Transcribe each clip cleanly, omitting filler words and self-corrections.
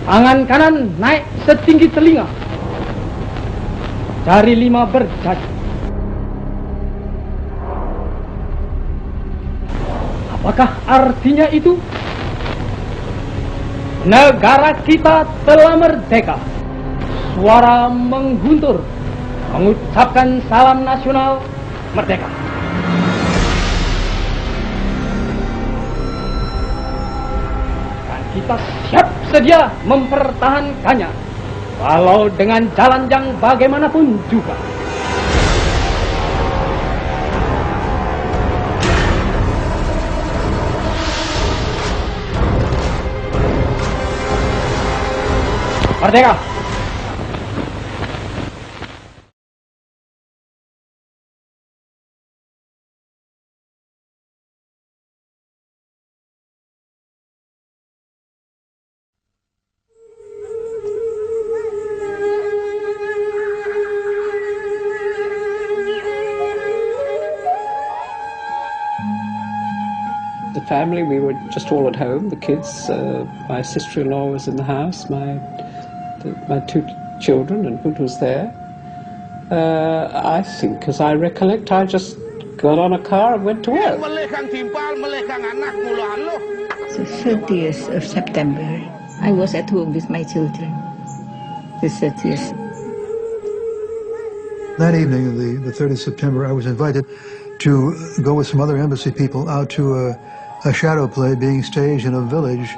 Tangan kanan naik setinggi telinga. Jari 5 berjari. Apakah artinya itu? Negara kita telah merdeka. Suara mengguntur mengucapkan salam nasional merdeka. Dan kita siap sedia mempertahankannya, walau dengan jalan yang bagaimanapun juga. Merdeka! The family, we were just all at home, the kids, my sister-in-law was in the house, my 2 children, and Hood was there. I think, as I recollect, I just got on a car and went to work. The 30th of September, I was at home with my children. The 30th. That evening, the 30th of September, I was invited to go with some other embassy people out to a shadow play being staged in a village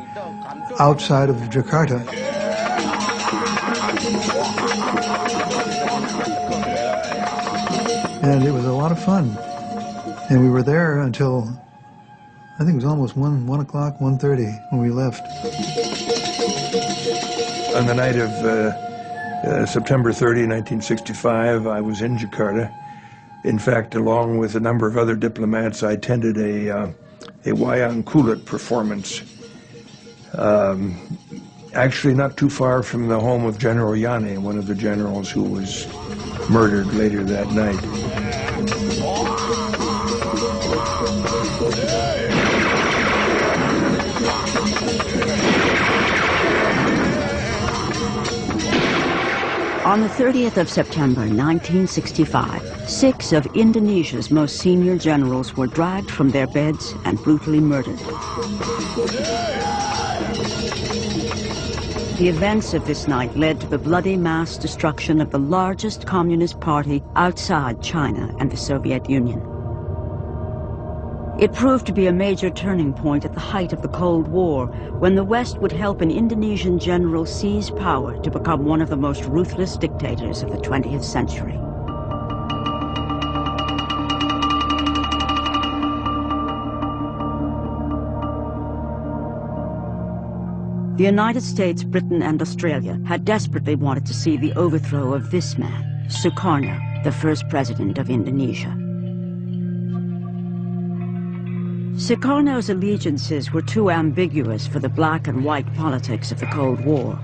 outside of Jakarta. And it was a lot of fun. And we were there until, I think it was almost 1 o'clock, 1:30 when we left. On the night of September 30, 1965, I was in Jakarta. In fact, along with a number of other diplomats, I attended a wayang kulit performance, actually not too far from the home of General Yane, one of the generals who was murdered later that night. On the 30th of September 1965, 6 of Indonesia's most senior generals were dragged from their beds and brutally murdered. The events of this night led to the bloody mass destruction of the largest communist party outside China and the Soviet Union. It proved to be a major turning point at the height of the Cold War, when the West would help an Indonesian general seize power to become one of the most ruthless dictators of the 20th century. The United States, Britain, and Australia had desperately wanted to see the overthrow of this man, Sukarno, the first president of Indonesia. Sukarno's allegiances were too ambiguous for the black and white politics of the Cold War.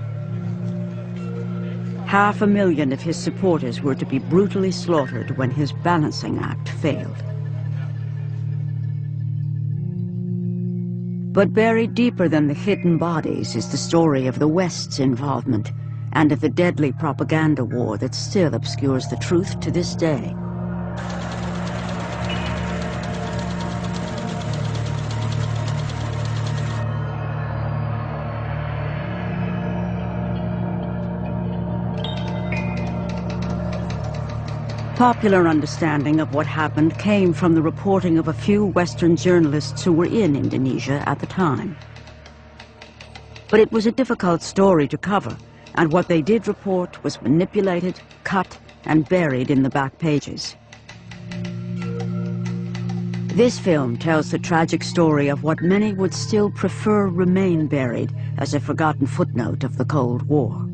500,000 of his supporters were to be brutally slaughtered when his balancing act failed. But buried deeper than the hidden bodies is the story of the West's involvement and of the deadly propaganda war that still obscures the truth to this day. Popular understanding of what happened came from the reporting of a few Western journalists who were in Indonesia at the time. But it was a difficult story to cover, and what they did report was manipulated, cut, and buried in the back pages. This film tells the tragic story of what many would still prefer remain buried as a forgotten footnote of the Cold War.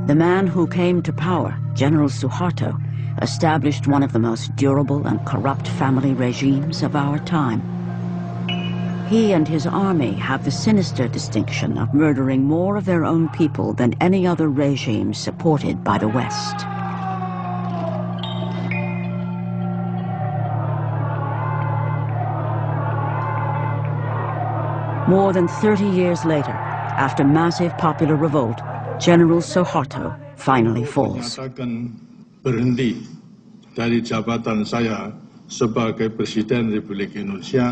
The man who came to power, General Suharto, established one of the most durable and corrupt family regimes of our time. He and his army have the sinister distinction of murdering more of their own people than any other regime supported by the West. More than 30 years later, after massive popular revolt, General Suharto finally falls. Berhenti dari jabatan saya sebagai Presiden Republik Indonesia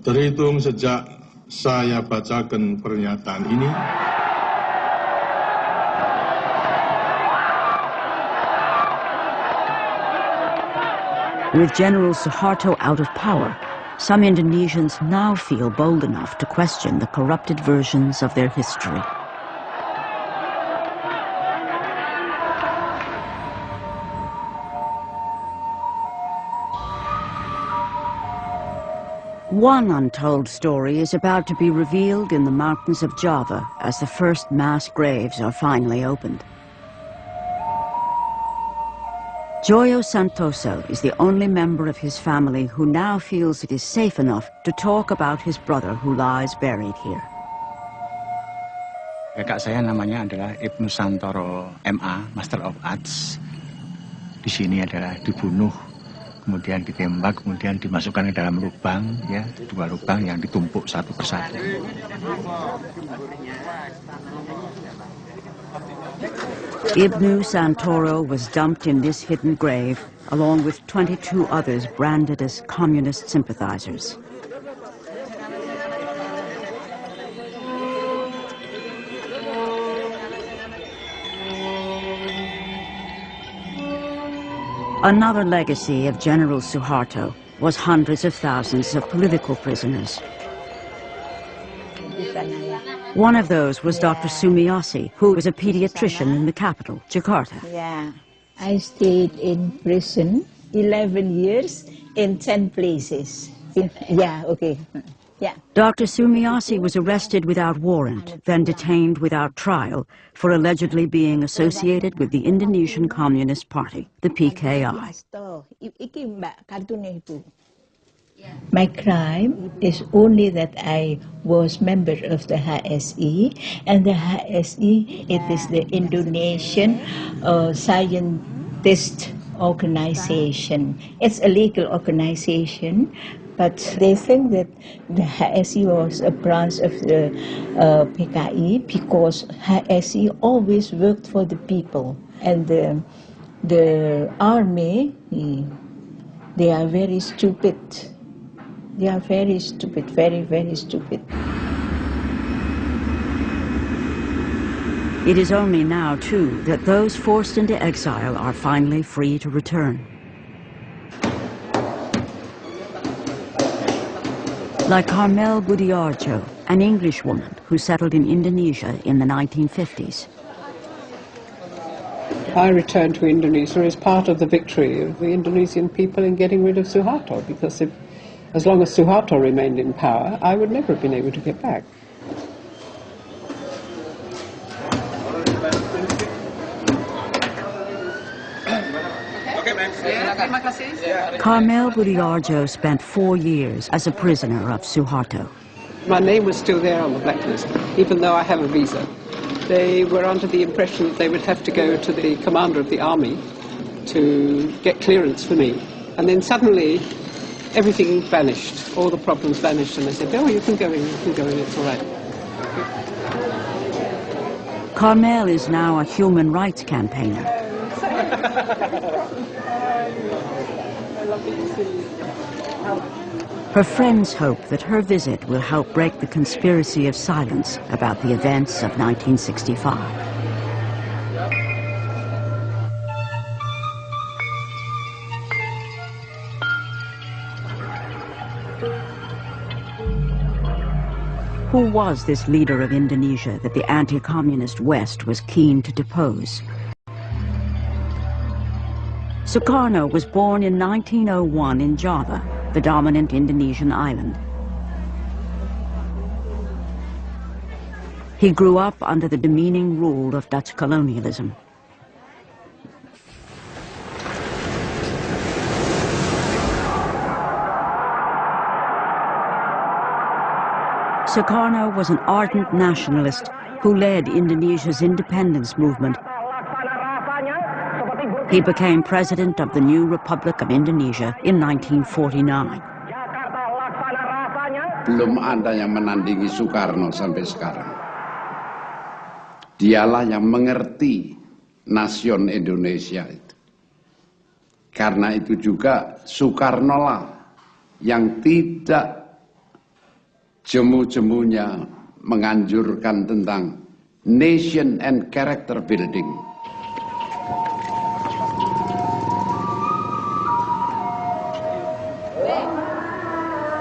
terhitung sejak saya bacakan pernyataan ini. With General Suharto out of power, some Indonesians now feel bold enough to question the corrupted versions of their history. One untold story is about to be revealed in the mountains of Java as the first mass graves are finally opened. Joyo Santoso is the only member of his family who now feels it is safe enough to talk about his brother who lies buried here. Kakak saya namanya adalah Ibnu Santoro MA, Master of Arts. Di sini adalah dibunuh, kemudian ditembak, kemudian dimasukkan ke dalam lubang, ya, 2 lubang yang ditumpuk satu persatu. Ibnu Santoro was dumped in this hidden grave, along with 22 others branded as communist sympathizers. Another legacy of General Suharto was hundreds of thousands of political prisoners. One of those was Dr. Sumiasi, who was a pediatrician in the capital, Jakarta. Yeah, I stayed in prison 11 years in 10 places. Yeah, okay. Yeah. Dr. Sumiasi was arrested without warrant, then detained without trial for allegedly being associated with the Indonesian Communist Party, the PKI. My crime is only that I was member of the HSI, and the HSI, it is the Indonesian Scientist Organization. It's a legal organization, but they think that the HSI was a branch of the PKI because HSI always worked for the people, and the army, they are very stupid. They are very stupid, very, very stupid. It is only now, too, that those forced into exile are finally free to return. Like Carmel Budiarjo, an English woman who settled in Indonesia in the 1950s. I returned to Indonesia as part of the victory of the Indonesian people in getting rid of Suharto, because as long as Suharto remained in power, I would never have been able to get back. Carmel Budiarjo spent 4 years as a prisoner of Suharto. My name was still there on the blacklist, even though I have a visa. They were under the impression that they would have to go to the commander of the army to get clearance for me. And then suddenly, everything vanished, all the problems vanished, and they said, oh, you can go in, it's all right. Carmel is now a human rights campaigner. Her friends hope that her visit will help break the conspiracy of silence about the events of 1965. Who was this leader of Indonesia that the anti-communist West was keen to depose? Soekarno was born in 1901 in Java, the dominant Indonesian island. He grew up under the demeaning rule of Dutch colonialism. Sukarno was an ardent nationalist who led Indonesia's independence movement. He became president of the new Republic of Indonesia in 1949. belum ada yang menandingi Sukarno sampai sekarang. Dialah yang mengerti nasion Indonesia itu. Karena itu juga Sukarno lah yang tidak jemu-jemunya menganjurkan tentang nation and character building.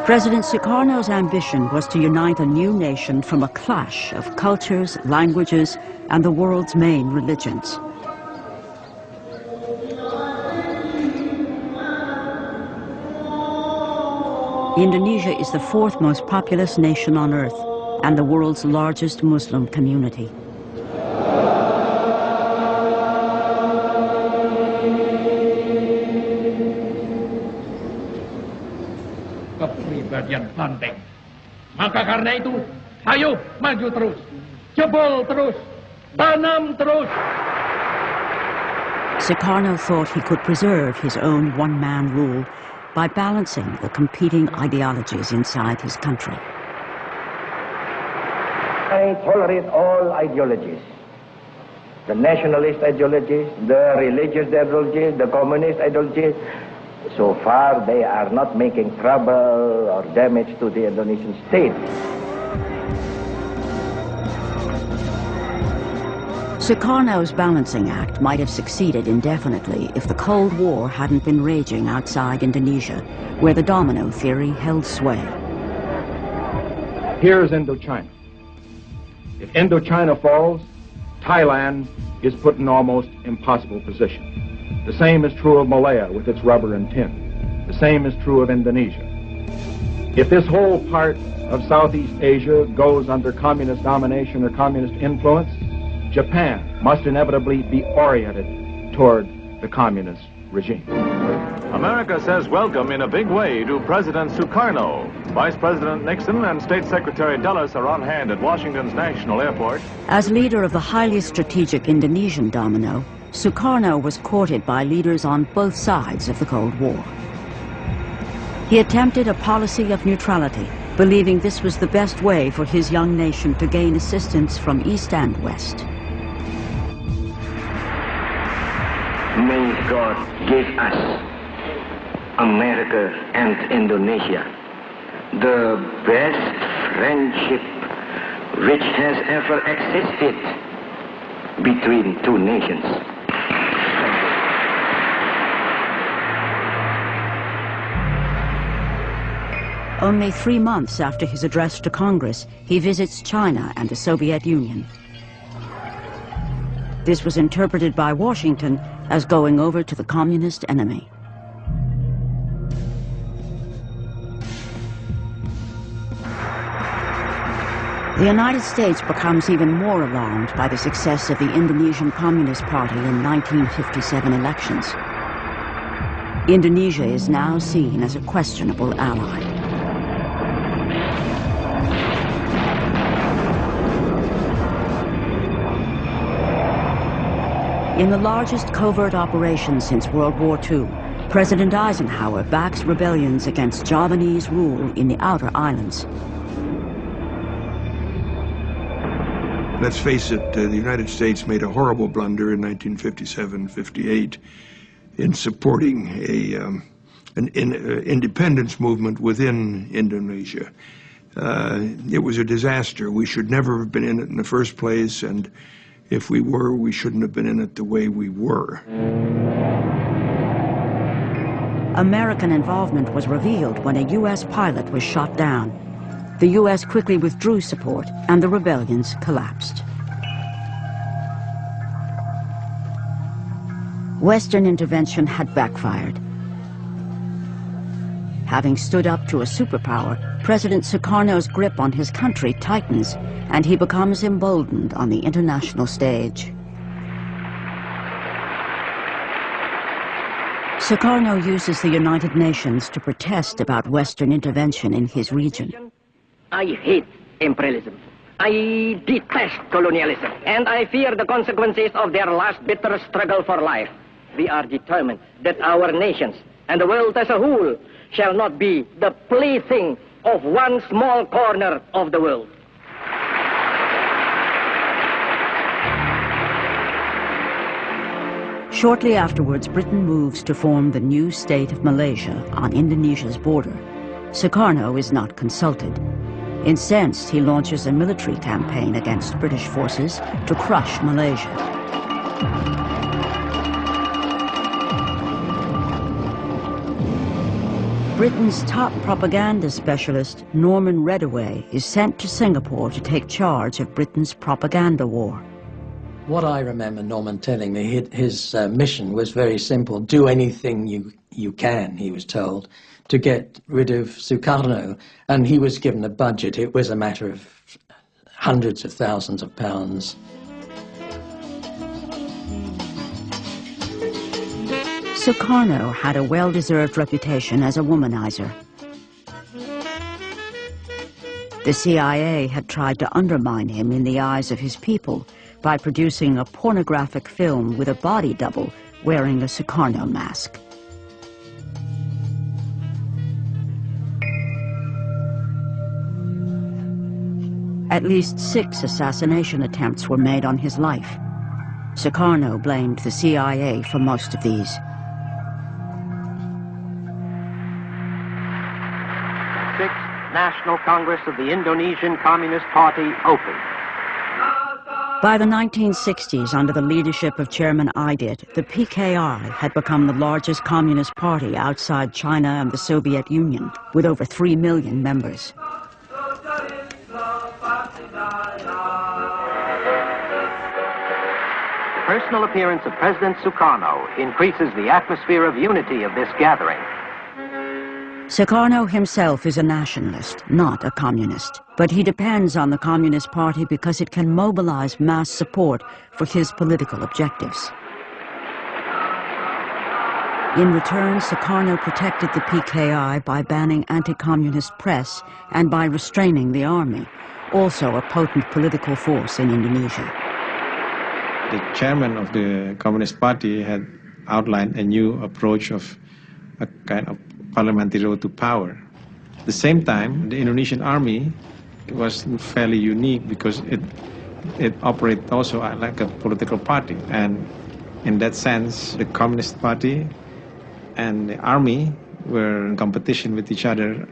President Sukarno's ambition was to unite a new nation from a clash of cultures, languages, and the world's main religions. Indonesia is the fourth most populous nation on earth and the world's largest Muslim community. Kepribadian banteng. Maka karena itu, ayo maju terus, jebol terus, tanam terus. Sukarno thought he could preserve his own one-man rule by balancing the competing ideologies inside his country. I tolerate all ideologies. The nationalist ideologies, the religious ideologies, the communist ideologies. So far, they are not making trouble or damage to the Indonesian state. Sukarno's balancing act might have succeeded indefinitely if the Cold War hadn't been raging outside Indonesia, where the domino theory held sway. Here's Indochina. If Indochina falls, Thailand is put in almost impossible position. The same is true of Malaya with its rubber and tin. The same is true of Indonesia. If this whole part of Southeast Asia goes under communist domination or communist influence, Japan must inevitably be oriented toward the communist regime. America says welcome in a big way to President Sukarno. Vice President Nixon and State Secretary Dulles are on hand at Washington's National Airport. As leader of the highly strategic Indonesian domino, Sukarno was courted by leaders on both sides of the Cold War. He attempted a policy of neutrality, believing this was the best way for his young nation to gain assistance from East and West. May God give us, America and Indonesia, the best friendship which has ever existed between two nations. Only 3 months after his address to Congress, he visits China and the Soviet Union. This was interpreted by Washington as going over to the communist enemy. The United States becomes even more alarmed by the success of the Indonesian Communist Party in 1957 elections. Indonesia is now seen as a questionable ally. In the largest covert operation since World War II, President Eisenhower backs rebellions against Javanese rule in the outer islands. Let's face it, the United States made a horrible blunder in 1957-58 in supporting an independence movement within Indonesia. It was a disaster. We should never have been in it in the first place, and if we were, we shouldn't have been in it the way we were. American involvement was revealed when a U.S. pilot was shot down. The U.S. quickly withdrew support, and the rebellions collapsed. Western intervention had backfired. Having stood up to a superpower, President Sukarno's grip on his country tightens, and he becomes emboldened on the international stage. Sukarno uses the United Nations to protest about Western intervention in his region. I hate imperialism. I detest colonialism. And I fear the consequences of their last bitter struggle for life. We are determined that our nations and the world as a whole shall not be the plaything of one small corner of the world. Shortly afterwards, Britain moves to form the new state of Malaysia on Indonesia's border. Sukarno is not consulted. Incensed, he launches a military campaign against British forces to crush Malaysia. Britain's top propaganda specialist, Norman Reddaway, is sent to Singapore to take charge of Britain's propaganda war. What I remember Norman telling me, his mission was very simple. Do anything you can, he was told, to get rid of Sukarno. And he was given a budget. It was a matter of hundreds of thousands of pounds. Sukarno had a well-deserved reputation as a womanizer. The CIA had tried to undermine him in the eyes of his people by producing a pornographic film with a body double wearing a Sukarno mask. At least 6 assassination attempts were made on his life. Sukarno blamed the CIA for most of these. National Congress of the Indonesian Communist Party open. By the 1960s, under the leadership of Chairman Aidit, the PKI had become the largest communist party outside China and the Soviet Union, with over 3 million members. The personal appearance of President Sukarno increases the atmosphere of unity of this gathering. Sukarno himself is a nationalist, not a communist, but he depends on the Communist Party because it can mobilize mass support for his political objectives. In return, Sukarno protected the PKI by banning anti-communist press and by restraining the army, also a potent political force in Indonesia. The chairman of the Communist Party had outlined a new approach of a kind of parliamentary road to power. At the same time, the Indonesian army was fairly unique because it operated also like a political party. And in that sense, the Communist Party and the army were in competition with each other,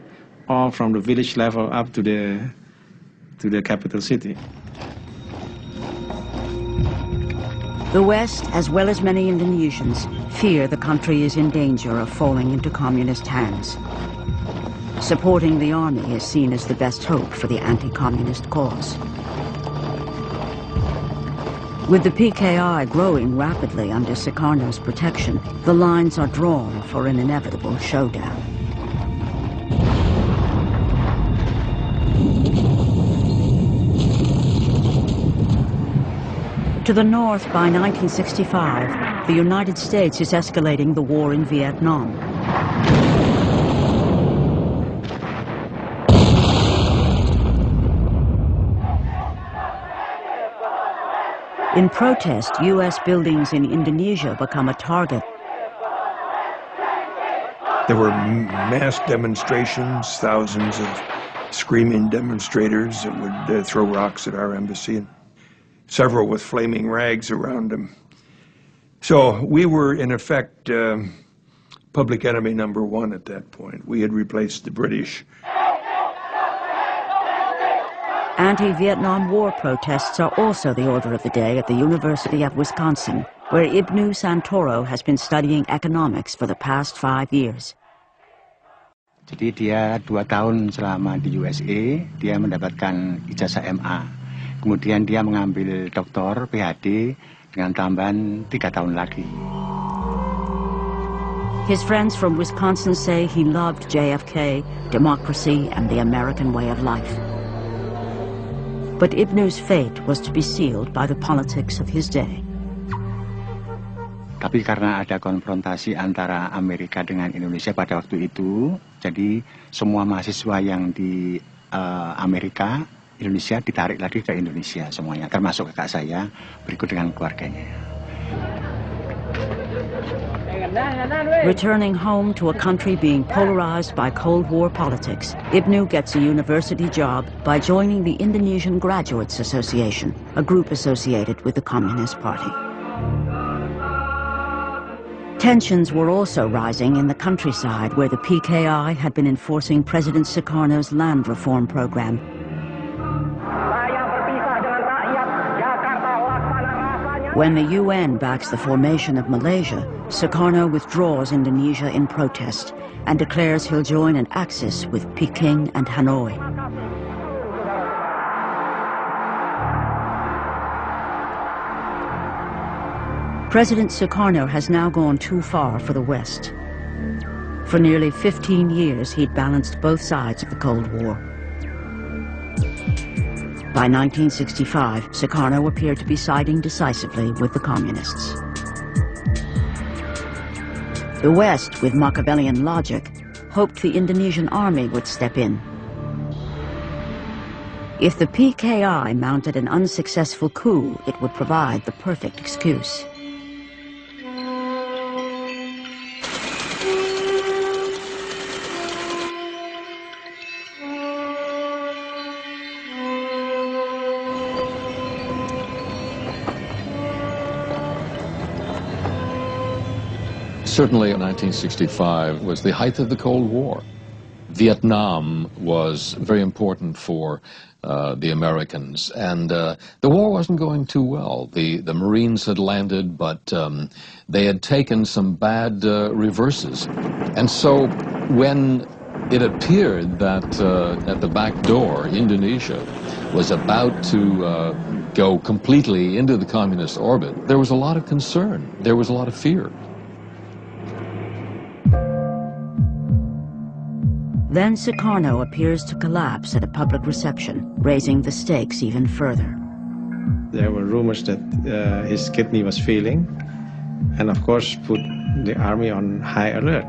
all from the village level up to the capital city. The West, as well as many Indonesians, fear the country is in danger of falling into communist hands. Supporting the army is seen as the best hope for the anti-communist cause. With the PKI growing rapidly under Sukarno's protection, the lines are drawn for an inevitable showdown. To the north, by 1965, the United States is escalating the war in Vietnam. In protest, U.S. buildings in Indonesia become a target. There were mass demonstrations, thousands of screaming demonstrators that would throw rocks at our embassy. Several with flaming rags around them. So we were, in effect, public enemy number 1 at that point. We had replaced the British. Anti-Vietnam War protests are also the order of the day at the University of Wisconsin, where Ibnu Santoro has been studying economics for the past 5 years. Jadi dia 2 tahun selama di USA, dia mendapatkan ijazah MA. Kemudian dia mengambil doktor PhD dengan tambahan 3 tahun lagi. His friends from Wisconsin say he loved JFK, democracy, and the American way of life. But Ibnu's fate was to be sealed by the politics of his day. Tapi karena ada konfrontasi antara Amerika dengan Indonesia pada waktu itu, jadi semua mahasiswa yang di Amerika, Indonesia ditarik lagi ke Indonesia semuanya, termasuk kakak saya, berikut dengan keluarganya. Returning home to a country being polarized by Cold War politics, Ibnu gets a university job by joining the Indonesian Graduates Association, a group associated with the Communist Party. Tensions were also rising in the countryside where the PKI had been enforcing President Sukarno's land reform program. When the UN backs the formation of Malaysia, Sukarno withdraws Indonesia in protest and declares he'll join an axis with Peking and Hanoi. President Sukarno has now gone too far for the West. For nearly 15 years, he'd balanced both sides of the Cold War. By 1965, Sukarno appeared to be siding decisively with the communists. The West, with Machiavellian logic, hoped the Indonesian army would step in. If the PKI mounted an unsuccessful coup, it would provide the perfect excuse. Certainly, 1965 was the height of the Cold War. Vietnam was very important for the Americans, and the war wasn't going too well. The Marines had landed, but they had taken some bad reverses. And so when it appeared that at the back door, Indonesia was about to go completely into the communist orbit, there was a lot of concern. There was a lot of fear. Then Sukarno appears to collapse at a public reception, raising the stakes even further. There were rumors that his kidney was failing, and of course put the army on high alert.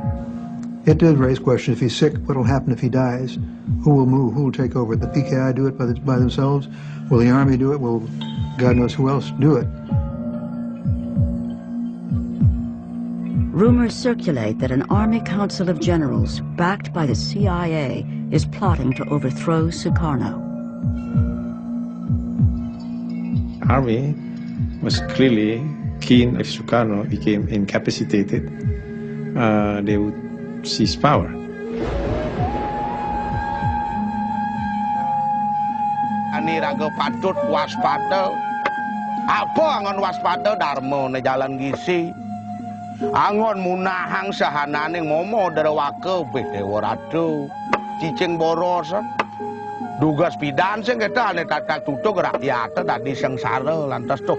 It did raise questions. If he's sick, what will happen if he dies? Who will move? Who will take over? The PKI do it by themselves? Will the army do it? Will God knows who else do it? Rumors circulate that an army council of generals, backed by the CIA, is plotting to overthrow Sukarno. Army was clearly keen if Sukarno became incapacitated, they would seize power. Ani raga patut waspada. Apa angon waspada dharma ne jalan gisi. Angon munahang sahanane ngomo darawake bedewa radu cicing borosan dugas pidan sing kita ane tata tutuk rakyat tadi sengsara lantas tuh.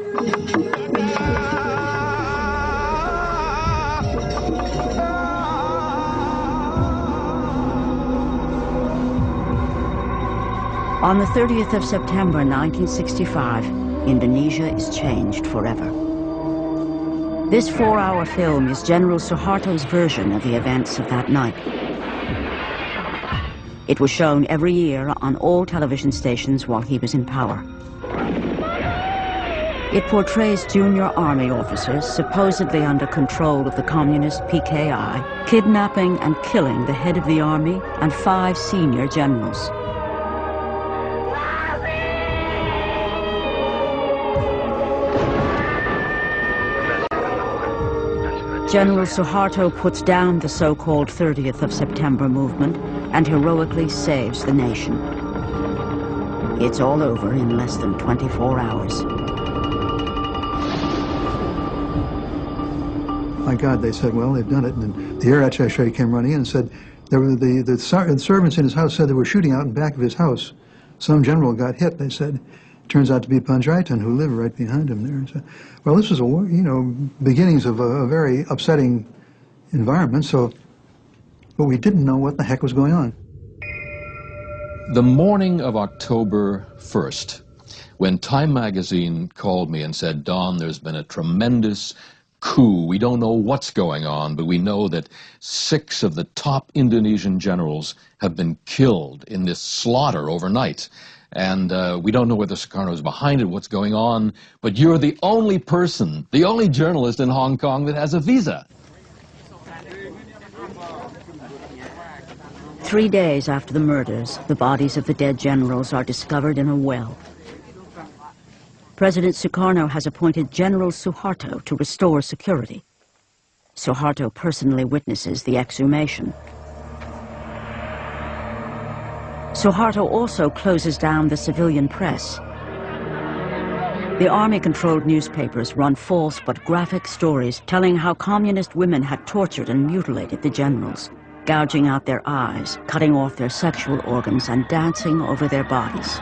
On the 30th of September 1965, Indonesia is changed forever. This 4-hour film is General Suharto's version of the events of that night. It was shown every year on all television stations while he was in power. It portrays junior army officers, supposedly under control of the communist PKI, kidnapping and killing the head of the army and 5 senior generals. General Suharto puts down the so-called 30th of September movement and heroically saves the nation. It's all over in less than 24 hours. My God, they said, well, they've done it. And the air attaché came running in and said, there were the servants in his house said they were shooting out in back of his house. Some general got hit, they said. Turns out to be Panjaitan, who lived right behind him there. So, well, this was, beginnings of a very upsetting environment, but we didn't know what the heck was going on. The morning of October 1st, when Time magazine called me and said, Don, there's been a tremendous coup. We don't know what's going on, but we know that 6 of the top Indonesian generals have been killed in this slaughter overnight. And we don't know whether Sukarno is behind it, what's going on, but you're the only person, the only journalist in Hong Kong that has a visa. 3 days after the murders, the bodies of the dead generals are discovered in a well. President Sukarno has appointed General Suharto to restore security. Suharto personally witnesses the exhumation. Suharto also closes down the civilian press. The army-controlled newspapers run false but graphic stories telling how communist women had tortured and mutilated the generals, gouging out their eyes, cutting off their sexual organs, and dancing over their bodies.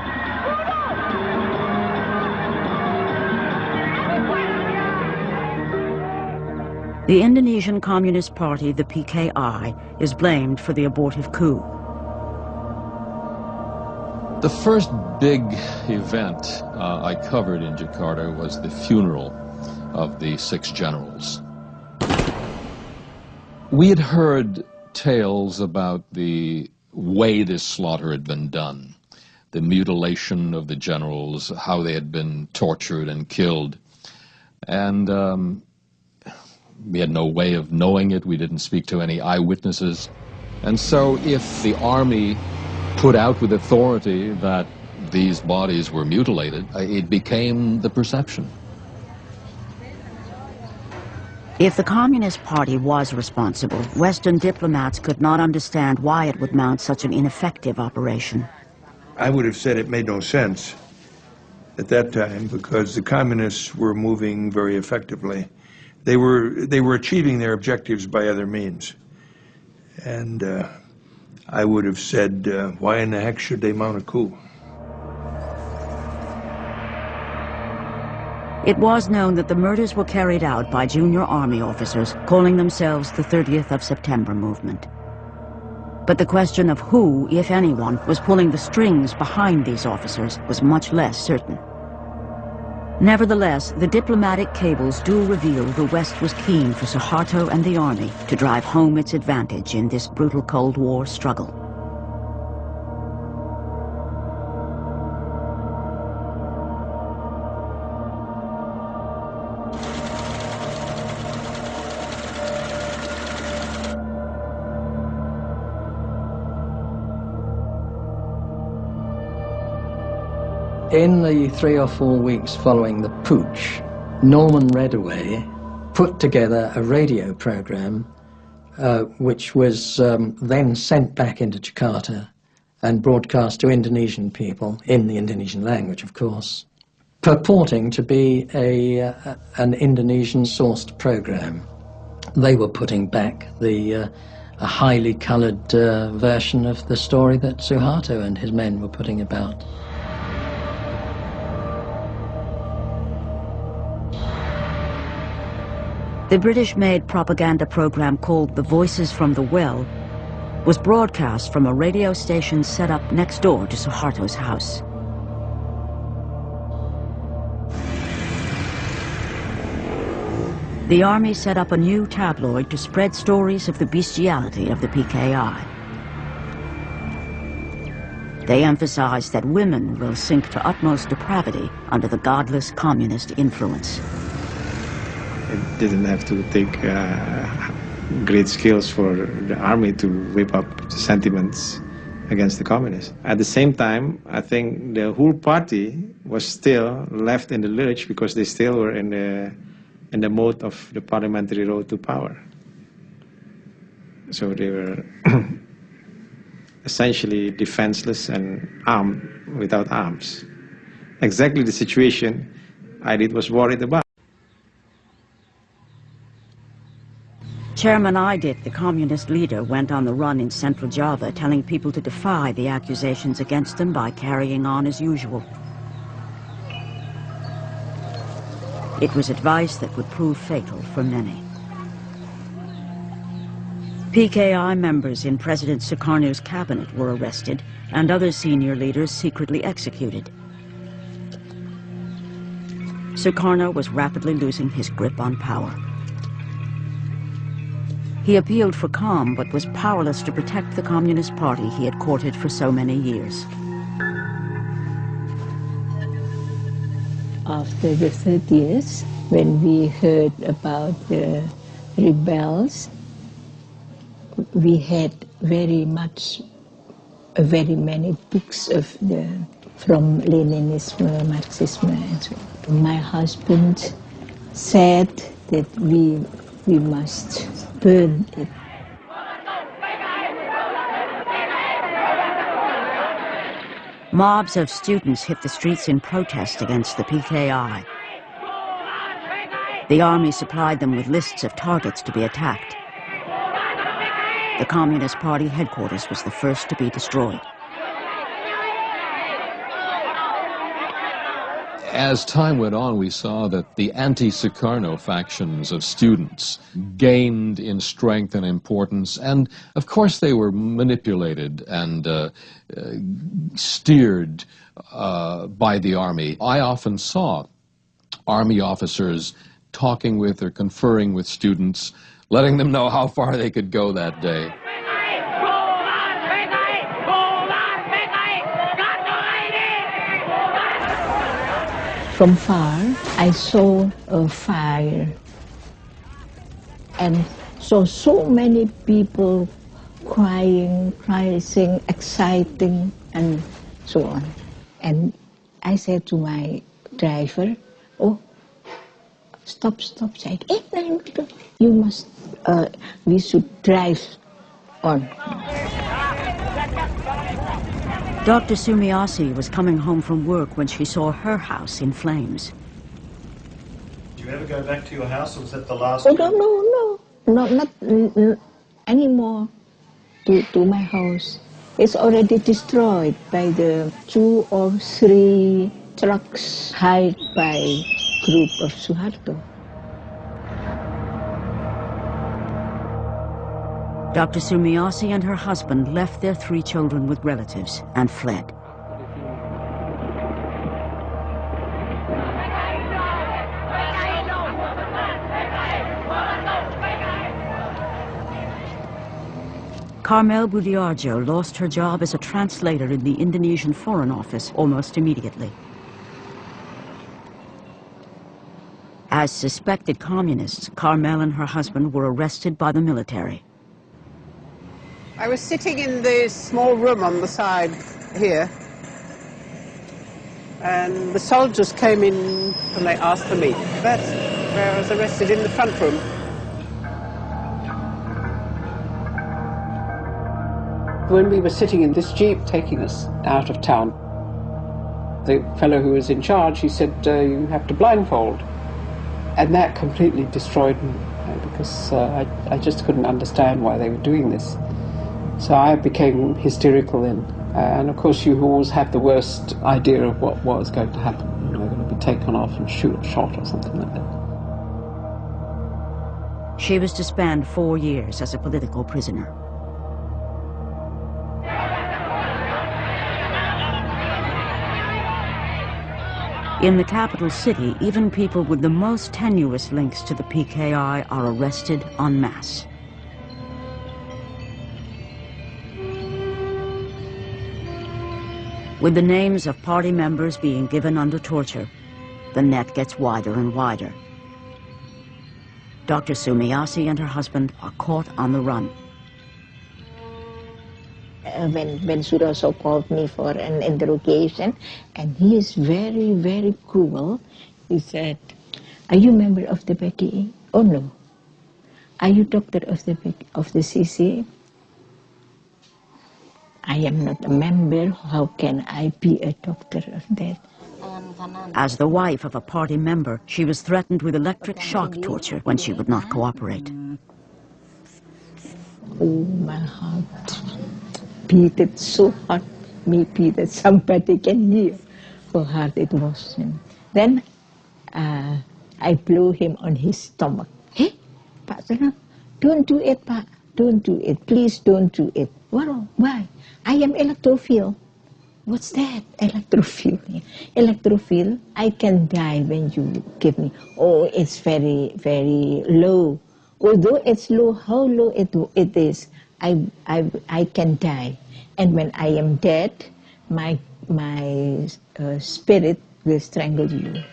The Indonesian Communist Party, the PKI, is blamed for the abortive coup. The first big event I covered in Jakarta was the funeral of the 6 generals. We had heard tales about the way this slaughter had been done, the mutilation of the generals, how they had been tortured and killed. And we had no way of knowing it. We didn't speak to any eyewitnesses. And so if the army put out with authority that these bodies were mutilated, it became the perception. If the Communist Party was responsible, Western diplomats could not understand why it would mount such an ineffective operation. I would have said it made no sense at that time because the communists were moving very effectively. They were achieving their objectives by other means. And I would have said, why in the heck should they mount a coup? It was known that the murders were carried out by junior army officers calling themselves the 30th of September movement. But the question of who, if anyone, was pulling the strings behind these officers was much less certain. Nevertheless, the diplomatic cables do reveal the West was keen for Suharto and the army to drive home its advantage in this brutal Cold War struggle. In the 3 or 4 weeks following the putsch, Norman Redaway put together a radio program which was then sent back into Jakarta and broadcast to Indonesian people, in the Indonesian language of course, purporting to be an Indonesian-sourced program. They were putting back a highly coloured version of the story that Suharto and his men were putting about. The British-made propaganda program called The Voices from the Well was broadcast from a radio station set up next door to Suharto's house. The army set up a new tabloid to spread stories of the bestiality of the PKI. They emphasized that women will sink to utmost depravity under the godless communist influence. It didn't have to take great skills for the army to whip up sentiments against the communists. At the same time, I think the whole party was still left in the lurch because they still were in the mode of the parliamentary road to power. So they were essentially defenseless and armed without arms. Exactly the situation Aidit was worried about. Chairman Aidit, the communist leader, went on the run in Central Java, telling people to defy the accusations against them by carrying on as usual. It was advice that would prove fatal for many. PKI members in President Sukarno's cabinet were arrested, and other senior leaders secretly executed. Sukarno was rapidly losing his grip on power. He appealed for calm, but was powerless to protect the Communist Party he had courted for so many years. After the 30th, when we heard about the rebels, we had very much very many books from Leninism, Marxism, and so on. My husband said that we must burn it. Mobs of students hit the streets in protest against the PKI. The army supplied them with lists of targets to be attacked. The Communist Party headquarters was the first to be destroyed. As time went on, we saw that the anti-Sukarno factions of students gained in strength and importance, and of course they were manipulated and steered by the army. I often saw army officers talking with or conferring with students, letting them know how far they could go that day. From far, I saw a fire and saw so many people crying, exciting, and so on. And I said to my driver, "Oh, stop, saying, you must, we should drive on." Dr. Sumiasi was coming home from work when she saw her house in flames. Did you ever go back to your house, or was that the last? Oh, no, not anymore to my house. It's already destroyed by the 2 or 3 trucks hired by group of Suharto. Dr. Sumiasi and her husband left their 3 children with relatives and fled. Carmel Budiarjo lost her job as a translator in the Indonesian Foreign Office almost immediately. As suspected communists, Carmel and her husband were arrested by the military. I was sitting in this small room on the side here, and the soldiers came in and they asked for me. That's where I was arrested, in the front room. When we were sitting in this jeep taking us out of town, the fellow who was in charge, he said, you have to blindfold. And that completely destroyed me, because I just couldn't understand why they were doing this. So I became hysterical then. And of course you always have the worst idea of what was going to happen. You know, going to be taken off and shot or something like that. She was to spend 4 years as a political prisoner. In the capital city, even people with the most tenuous links to the PKI are arrested en masse. With the names of party members being given under torture, the net gets wider and wider. Dr. Sumiasi and her husband are caught on the run. When Suharto called me for an interrogation, and he is very, very cruel, he said, "Are you a member of the PKI? Oh no. Are you doctor of the CC? I am not a member. How can I be a doctor of that?" As the wife of a party member, she was threatened with electric shock torture when she would not cooperate. Oh, my heart beat it so hard, maybe that somebody can hear how hard it was. Then I blew him on his stomach. "Hey, Pak Sarno, don't do it, Pak. Don't do it. Please don't do it." "Well, why? I am electrophile." "What's that? Electrophile?" "Electrophile, I can die when you give me." "Oh, it's very, very low." "Although it's low, how low it is, I can die. And when I am dead, my spirit will strangle you."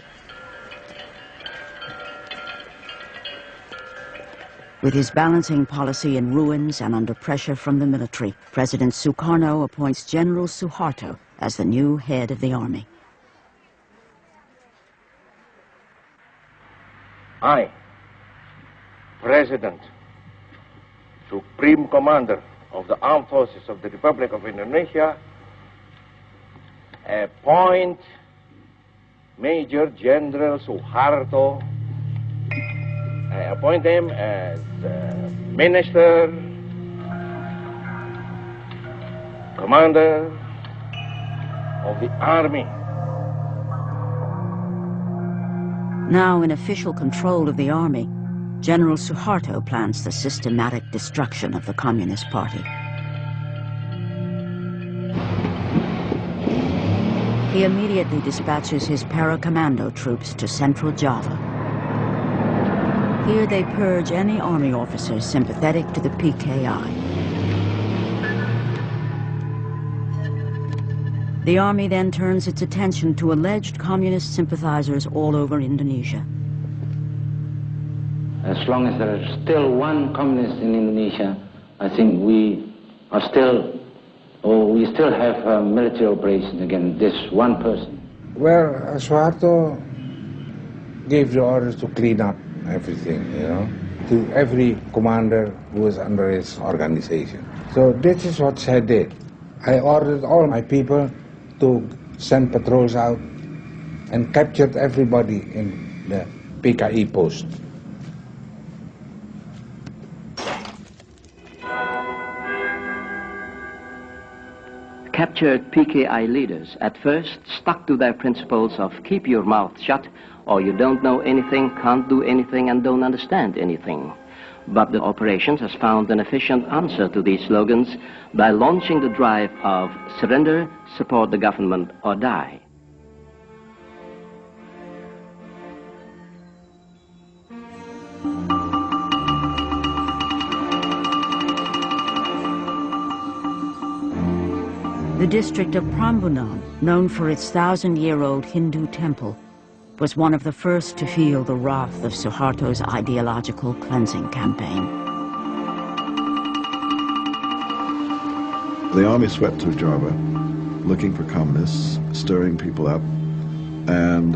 With his balancing policy in ruins and under pressure from the military, President Sukarno appoints General Suharto as the new head of the army. I, President, Supreme Commander of the Armed Forces of the Republic of Indonesia, appoint Major General Suharto. I appoint him as Minister, Commander of the Army. Now in official control of the army, General Suharto plans the systematic destruction of the Communist Party. He immediately dispatches his para-commando troops to central Java. Here they purge any army officers sympathetic to the PKI. The army then turns its attention to alleged communist sympathizers all over Indonesia. As long as there is still one communist in Indonesia, I think we still have military operations against this one person. Well, Suharto gave the orders to clean up everything, to every commander who was under his organization. So this is what I did. I ordered all my people to send patrols out and captured everybody in the PKI post. Captured PKI leaders at first stuck to their principles of keep your mouth shut, or you don't know anything, can't do anything, and don't understand anything. But the operations has found an efficient answer to these slogans by launching the drive of surrender, support the government, or die. The district of Prambanan, known for its 1,000-year-old Hindu temple, was one of the first to feel the wrath of Suharto's ideological cleansing campaign. The army swept through Java, looking for communists, stirring people up, and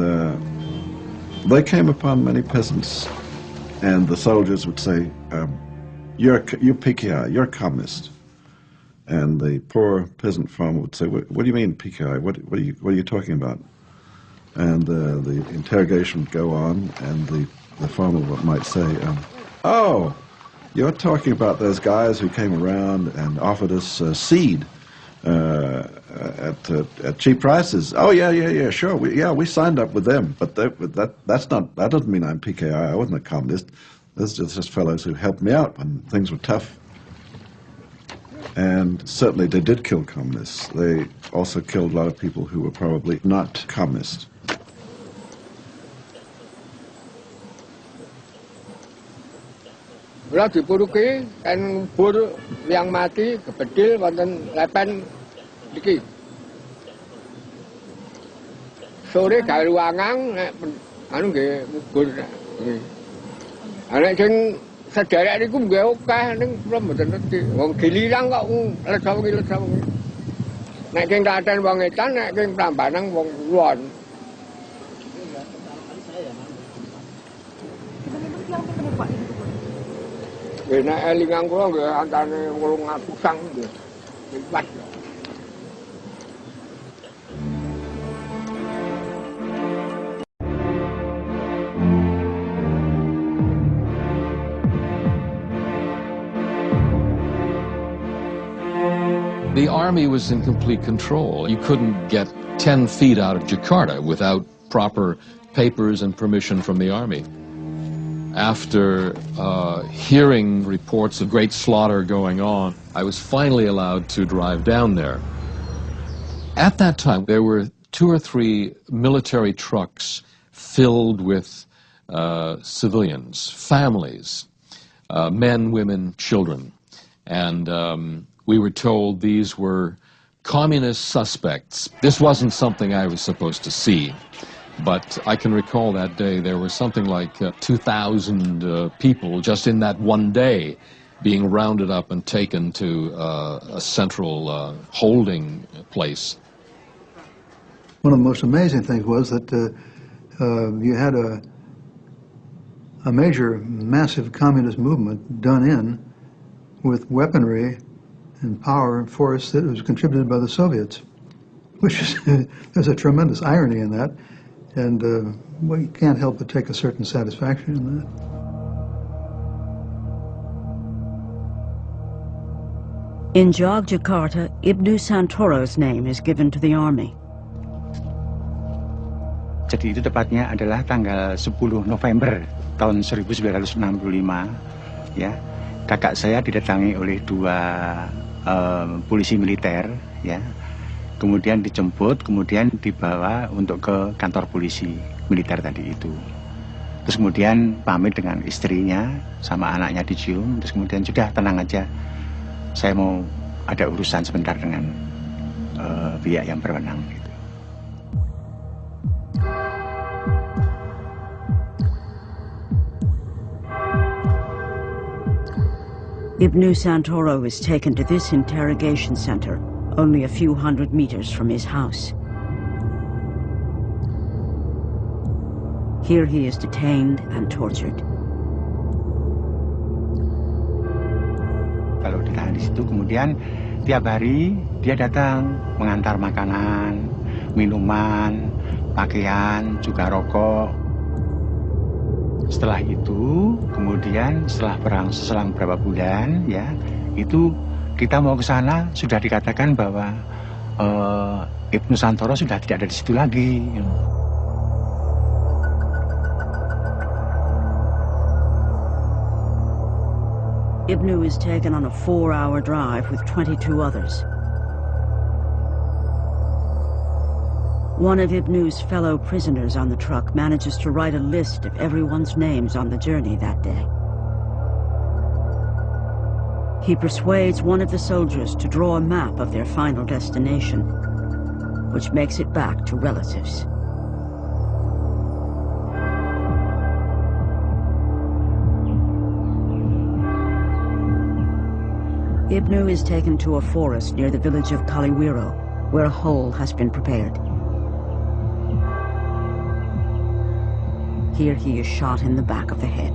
they came upon many peasants, and the soldiers would say, you're PKI, you're a communist. And the poor peasant farmer would say, what do you mean PKI? What are you talking about? And the interrogation would go on, and the farmer might say, oh, you're talking about those guys who came around and offered us seed at cheap prices. Oh, yeah, sure. We signed up with them, but that doesn't mean I'm PKI. I wasn't a communist. Those are just fellows who helped me out when things were tough. And certainly they did kill communists. They also killed a lot of people who were probably not communist. Kalau dipuruki kan bur yang mati kepedil wonten lepen iki. Sore gawe ruangan anu nggih bur. Ana sing sederek niku nggih akeh ning kula mboten ngerti. Wong giliran kok lesa wengi. Nek king Klaten wong edan, nek king Prambanan wong kulon. Nek elingan kula nggih antane 800-an nggih. Liwat. The army was in complete control. You couldn't get 10 feet out of Jakarta without proper papers and permission from the army. After hearing reports of great slaughter going on, I was finally allowed to drive down there. At that time, there were 2 or 3 military trucks filled with civilians, families, men, women, children. And we were told these were communist suspects. This wasn't something I was supposed to see. But I can recall that day there were something like 2,000 people just in that one day being rounded up and taken to a central holding place. One of the most amazing things was that you had a major, massive communist movement done in with weaponry and power and force that was contributed by the Soviets, which is, there's a tremendous irony in that, and well, you can't help but take a certain satisfaction in that. In Yogyakarta, Ibnu Santoro's name is given to the army. Jadi itu tepatnya adalah tanggal 10 November tahun 1965, ya. Kakak saya didatangi oleh 2 polisi militer, ya. Kemudian dijemput, kemudian dibawa untuk ke kantor polisi militer tadi itu. Terus kemudian pamit dengan istrinya sama anaknya dicium, terus kemudian sudah tenang aja. Saya mau ada urusan sebentar dengan pihak yang berwenang. Gitu. Ibnu Santoro was taken to this interrogation center, only a few hundred meters from his house. Here he is detained and tortured. Kalau ditahan di situ, kemudian tiap hari dia datang mengantar makanan, minuman, pakaian, juga rokok. Setelah itu, kemudian selang beberapa bulan, ya, itu kita mau ke sana sudah dikatakan bahwa Ibnu Santoro sudah tidak ada di situ lagi. Ibnu is taken on a 4-hour drive with 22 others. One of Ibnu's fellow prisoners on the truck manages to write a list of everyone's names on the journey that day. He persuades one of the soldiers to draw a map of their final destination, which makes it back to relatives. Ibnu is taken to a forest near the village of Kaliwiro, where a hole has been prepared. Here he is shot in the back of the head.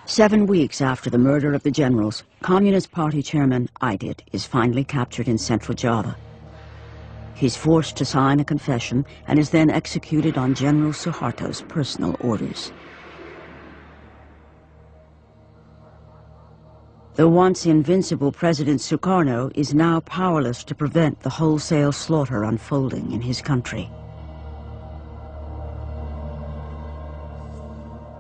Seven weeks after the murder of the generals, Communist Party chairman Aidit is finally captured in central Java. He's forced to sign a confession and is then executed on General Suharto's personal orders. The once invincible President Sukarno is now powerless to prevent the wholesale slaughter unfolding in his country.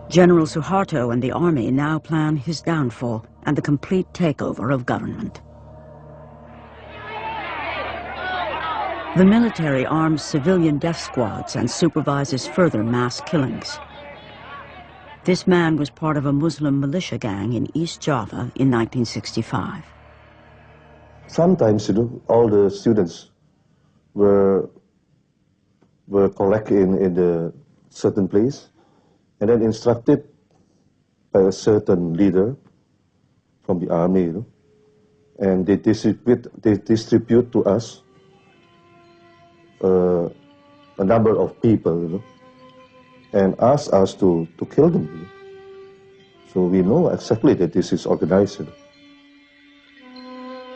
General Suharto and the army now plan his downfall and the complete takeover of government. The military arms civilian death squads and supervises further mass killings. This man was part of a Muslim militia gang in East Java in 1965. Sometimes, all the students were collected in a certain place and then instructed by a certain leader from the army, and they distribute to us a number of people, and ask us to kill them. So we know exactly that this is organized.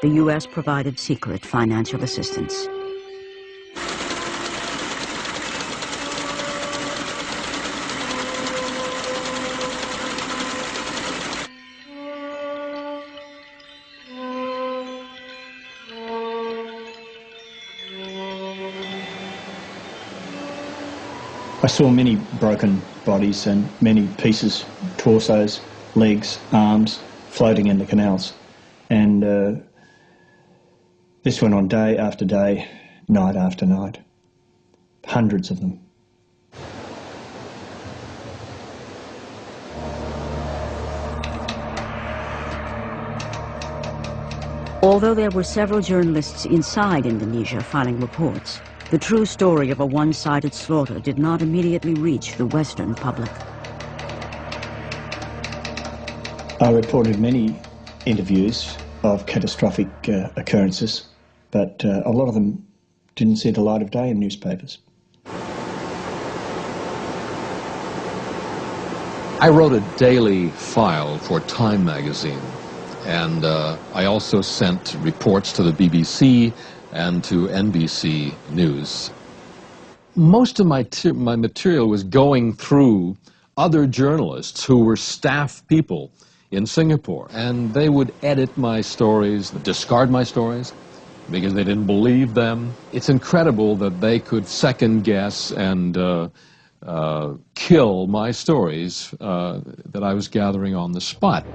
The U.S. provided secret financial assistance. I saw many broken bodies and many pieces, torsos, legs, arms, floating in the canals. And this went on day after day, night after night. Hundreds of them. Although there were several journalists inside Indonesia filing reports, the true story of a one-sided slaughter did not immediately reach the Western public. I reported many interviews of catastrophic occurrences, but a lot of them didn't see the light of day in newspapers. I wrote a daily file for Time magazine, and I also sent reports to the BBC and to NBC News. Most of my material was going through other journalists who were staff people in Singapore, and they would edit my stories, discard my stories, because they didn't believe them. It's incredible that they could second guess and kill my stories that I was gathering on the spot.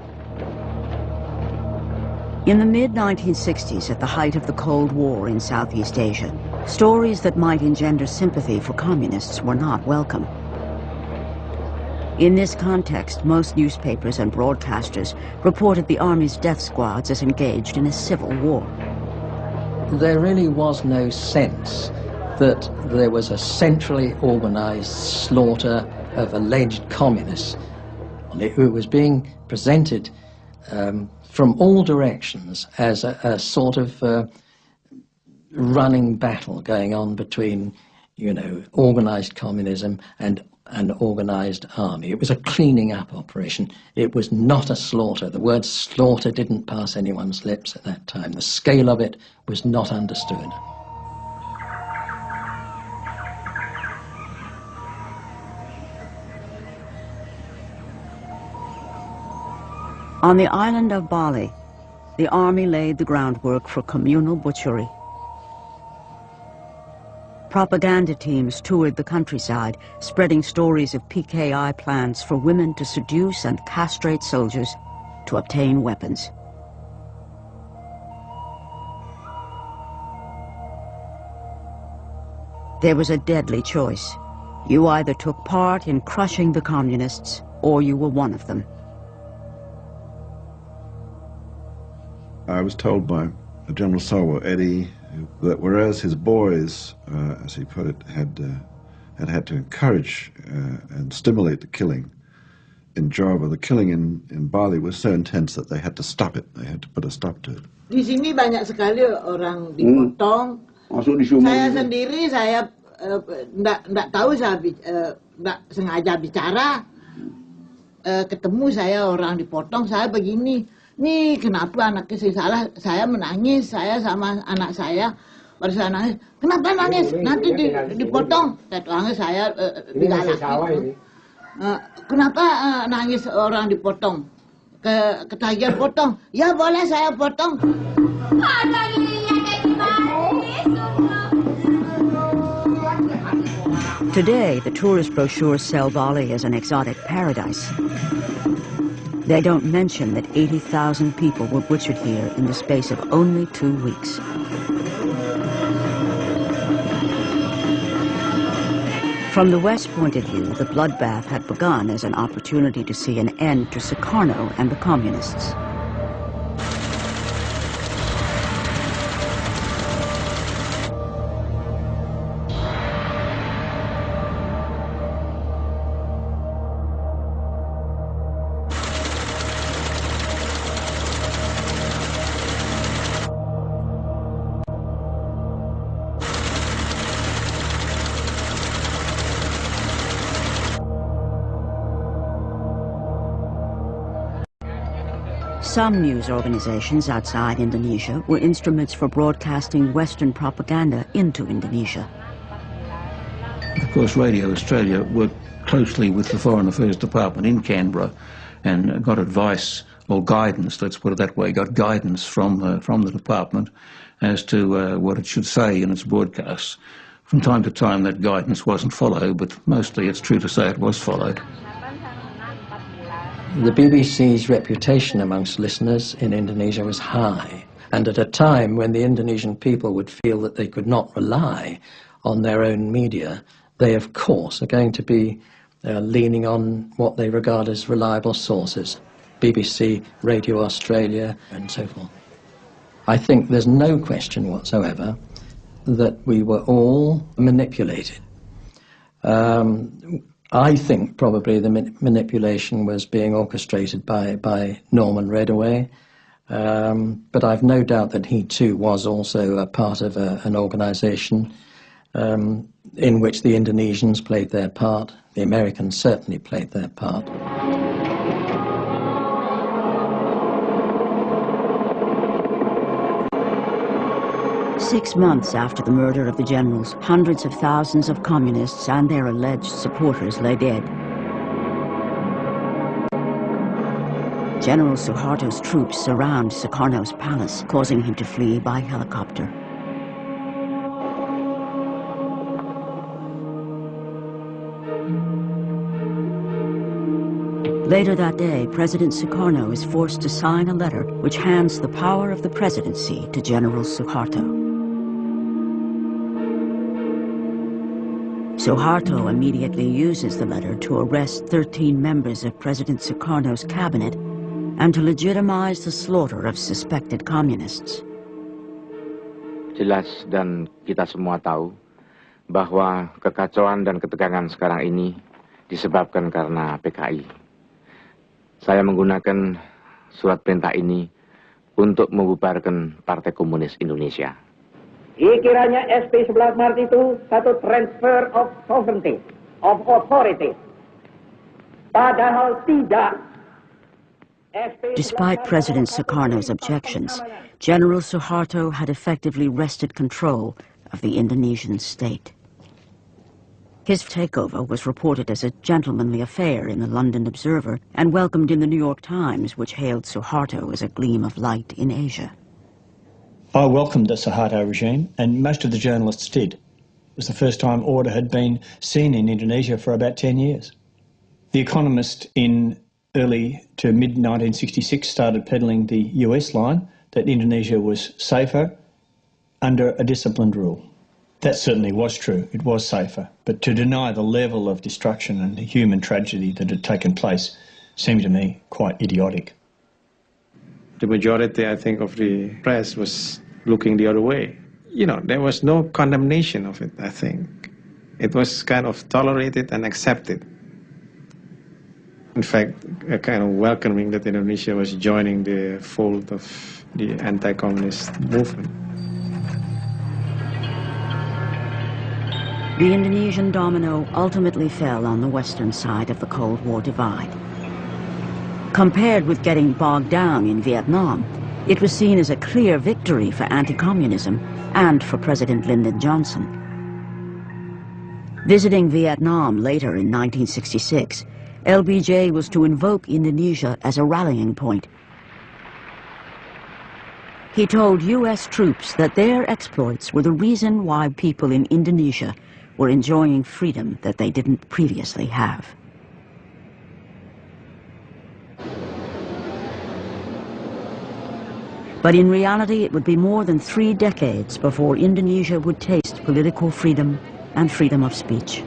In the mid-1960s, at the height of the Cold War in Southeast Asia, stories that might engender sympathy for communists were not welcome. In this context, most newspapers and broadcasters reported the Army's death squads as engaged in a civil war. There really was no sense that there was a centrally organized slaughter of alleged communists. It was being presented from all directions as a sort of running battle going on between, you know, organized communism and an organized army. It was a cleaning up operation. It was not a slaughter. The word slaughter didn't pass anyone's lips at that time. The scale of it was not understood. On the island of Bali, the army laid the groundwork for communal butchery. Propaganda teams toured the countryside, spreading stories of PKI plans for women to seduce and castrate soldiers to obtain weapons. There was a deadly choice. You either took part in crushing the communists, or you were one of them. I was told by General Sawa, Eddie, that whereas his boys, as he put it, had to encourage and stimulate the killing in Java, the killing in Bali was so intense that they had to stop it. They had to put a stop to it. Di sini banyak sekali orang dipotong. Saya sendiri, saya enggak tahu, saya enggak sengaja bicara. Ketemu saya orang dipotong, saya begini. Nih kenapa anaknya saya salah, saya menangis, saya sama anak saya, baru saya nangis, kenapa nangis, nanti dipotong, saya digalaki. Kenapa nangis orang dipotong, ketagihan potong, ya boleh saya potong. Today, the tourist brochures sell Bali as an exotic paradise. They don't mention that 80,000 people were butchered here in the space of only 2 weeks. From the West point of view, the bloodbath had begun as an opportunity to see an end to Sukarno and the communists. Some news organizations outside Indonesia were instruments for broadcasting Western propaganda into Indonesia. Of course, Radio Australia worked closely with the Foreign Affairs Department in Canberra and got advice, or guidance, let's put it that way, got guidance from the department as to what it should say in its broadcasts. From time to time that guidance wasn't followed, but mostly it's true to say it was followed. The BBC's reputation amongst listeners in Indonesia was high, and at a time when the Indonesian people would feel that they could not rely on their own media, they of course are going to be leaning on what they regard as reliable sources, BBC, Radio Australia and so forth. I think there's no question whatsoever that we were all manipulated. I think probably the manipulation was being orchestrated by Norman Redaway, but I've no doubt that he too was also a part of an organisation in which the Indonesians played their part. The Americans certainly played their part. Six months after the murder of the generals, hundreds of thousands of communists and their alleged supporters lay dead. General Suharto's troops surround Sukarno's palace, causing him to flee by helicopter. Later that day, President Sukarno is forced to sign a letter which hands the power of the presidency to General Suharto. Suharto immediately uses the letter to arrest 13 members of President Sukarno's cabinet and to legitimize the slaughter of suspected communists. Jelas dan kita semua tahu bahwa kekacauan dan ketegangan sekarang ini disebabkan karena PKI. Saya menggunakan surat perintah ini untuk membubarkan Partai Komunis Indonesia. Kiranya SP 11 Maret itu satu transfer of sovereignty, of authority. Padahal tidak. Despite President Sukarno's objections, General Suharto had effectively wrested control of the Indonesian state. His takeover was reported as a gentlemanly affair in the London Observer and welcomed in the New York Times, which hailed Suharto as a gleam of light in Asia. I welcomed the Suharto regime, and most of the journalists did. It was the first time order had been seen in Indonesia for about 10 years. The Economist in early to mid-1966 started peddling the US line that Indonesia was safer under a disciplined rule. That certainly was true. It was safer. But to deny the level of destruction and the human tragedy that had taken place seemed to me quite idiotic. The majority, I think, of the press was looking the other way. You know, there was no condemnation of it, I think. It was kind of tolerated and accepted. In fact, a kind of welcoming that Indonesia was joining the fold of the anti-communist movement. The Indonesian domino ultimately fell on the western side of the Cold War divide. Compared with getting bogged down in Vietnam, it was seen as a clear victory for anti-communism and for President Lyndon Johnson. Visiting Vietnam later in 1966, LBJ was to invoke Indonesia as a rallying point. He told US troops that their exploits were the reason why people in Indonesia were enjoying freedom that they didn't previously have. But in reality, it would be more than 3 decades before Indonesia would taste political freedom and freedom of speech.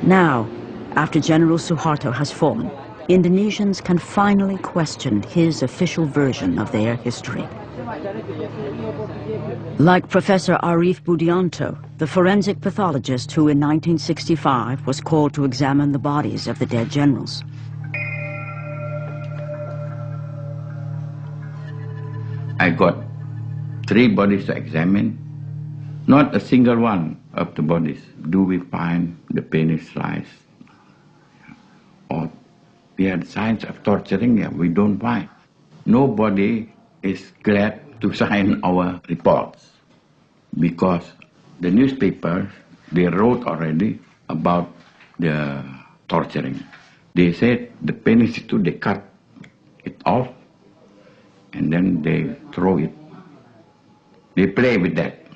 Now, after General Suharto has fallen, Indonesians can finally question his official version of their history. Like Professor Arief Budianto, the forensic pathologist who in 1965 was called to examine the bodies of the dead generals. I got 3 bodies to examine. Not a single one of the bodies do we find the penis slice. Or we had signs of torturing, we don't find. Nobody is glad to sign our reports because the newspapers, they wrote already about the torturing. They said the penis they cut it off and then they throw it. They play with that,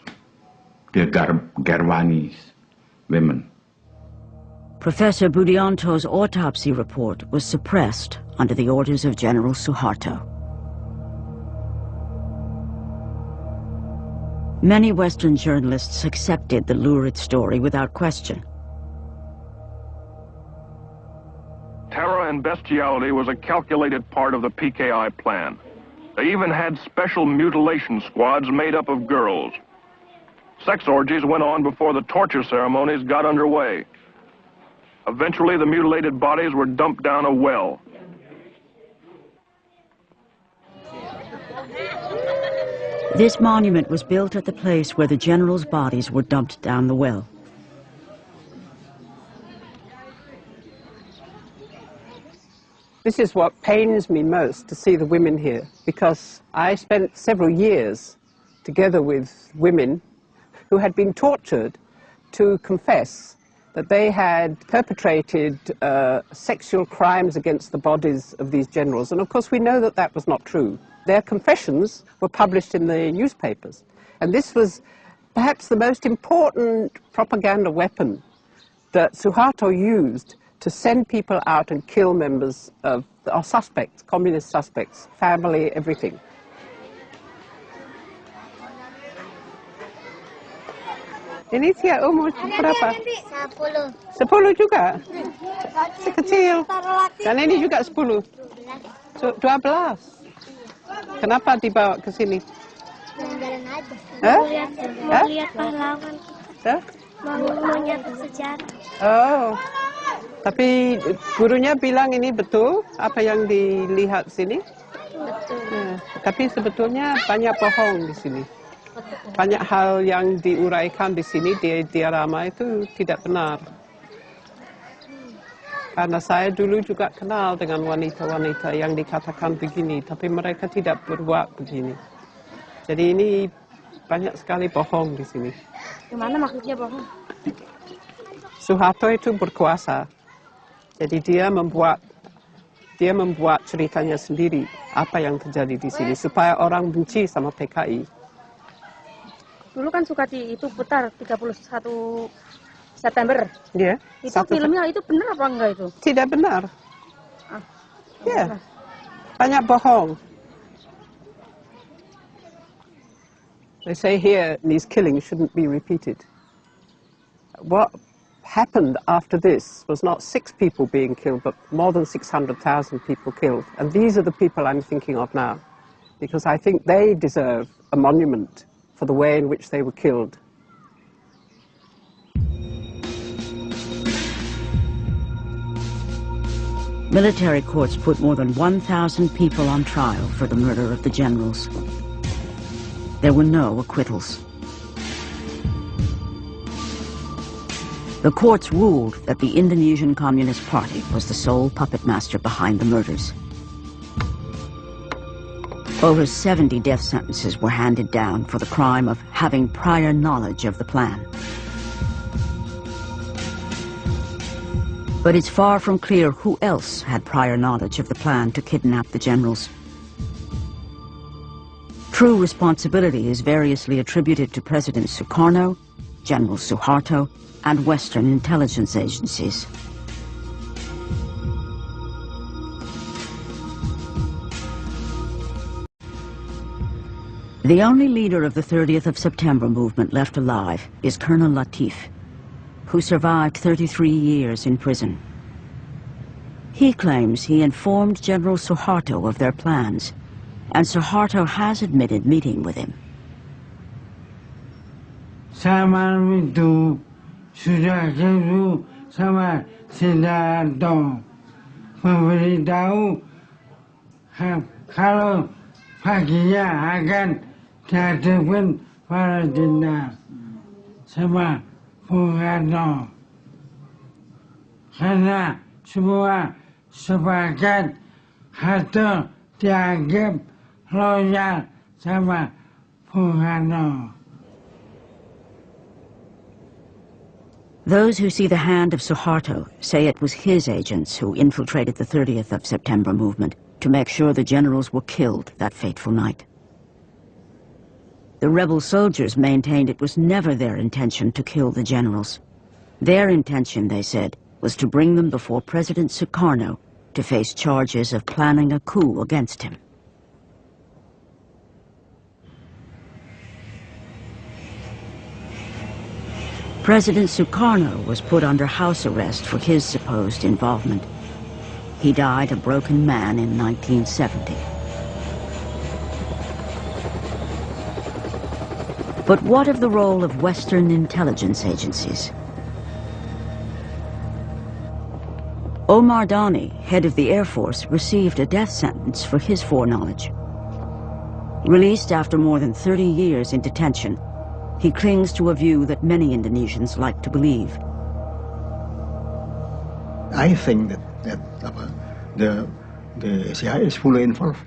the Garwani's women. Professor Budianto's autopsy report was suppressed under the orders of General Suharto. Many Western journalists accepted the lurid story without question. Terror and bestiality was a calculated part of the PKI plan. They even had special mutilation squads made up of girls. Sex orgies went on before the torture ceremonies got underway. Eventually, the mutilated bodies were dumped down a well. This monument was built at the place where the generals' bodies were dumped down the well. This is what pains me most, to see the women here, because I spent several years together with women who had been tortured to confess that they had perpetrated sexual crimes against the bodies of these generals. And of course we know that that was not true. Their confessions were published in the newspapers. And this was perhaps the most important propaganda weapon that Suharto used to send people out and kill members of our suspects, communist suspects, family, everything. Ini dia umur berapa? 10. 10 juga? Sekecil. Dan ini juga 10. 12. Kenapa dibawa ke sini? Jalan-jalan aja. Hah? Lihat pahlawan. Hah? Mau nyatet sejarah. Oh. Tapi gurunya bilang ini betul apa yang dilihat sini? Betul. Tapi sebetulnya banyak bohong di sini. Banyak hal yang diuraikan di sini di diorama itu tidak benar. Karena saya dulu juga kenal dengan wanita-wanita yang dikatakan begini, tapi mereka tidak berbuat begini. Jadi ini banyak sekali bohong di sini. Gimana maksudnya bohong? Suharto itu berkuasa. Jadi dia membuat ceritanya sendiri apa yang terjadi di sini supaya orang benci sama PKI. Dulu kan Sukati itu putar 31 September. Iya. Itu filmnya itu benar apa enggak itu? Tidak benar. Ya. Banyak bohong. They say here these killings shouldn't be repeated. What happened after this was not 6 people being killed, but more than 600,000 people killed. And these are the people I'm thinking of now, because I think they deserve a monument for the way in which they were killed. Military courts put more than 1,000 people on trial for the murder of the generals. There were no acquittals. The courts ruled that the Indonesian Communist Party was the sole puppet master behind the murders. Over 70 death sentences were handed down for the crime of having prior knowledge of the plan. But it's far from clear who else had prior knowledge of the plan to kidnap the generals. True responsibility is variously attributed to President Sukarno, General Suharto, and Western intelligence agencies. The only leader of the 30th of September movement left alive is Colonel Latif, who survived 33 years in prison. He claims he informed General Suharto of their plans, and Suharto has admitted meeting with him. Sama itu sudah ketemu sama Suharto, memberitahu kalau paginya akan dihadapkan para jenderal sama Soekarno, karena semua sepakat Harto dianggap loyal sama Soekarno. Those who see the hand of Suharto say it was his agents who infiltrated the 30th of September movement to make sure the generals were killed that fateful night. The rebel soldiers maintained it was never their intention to kill the generals. Their intention, they said, was to bring them before President Sukarno to face charges of planning a coup against him. President Sukarno was put under house arrest for his supposed involvement. He died a broken man in 1970. But what of the role of Western intelligence agencies? Omar Dani, head of the Air Force, received a death sentence for his foreknowledge. Released after more than 30 years in detention, he clings to a view that many Indonesians like to believe. I think that the CIA is fully involved.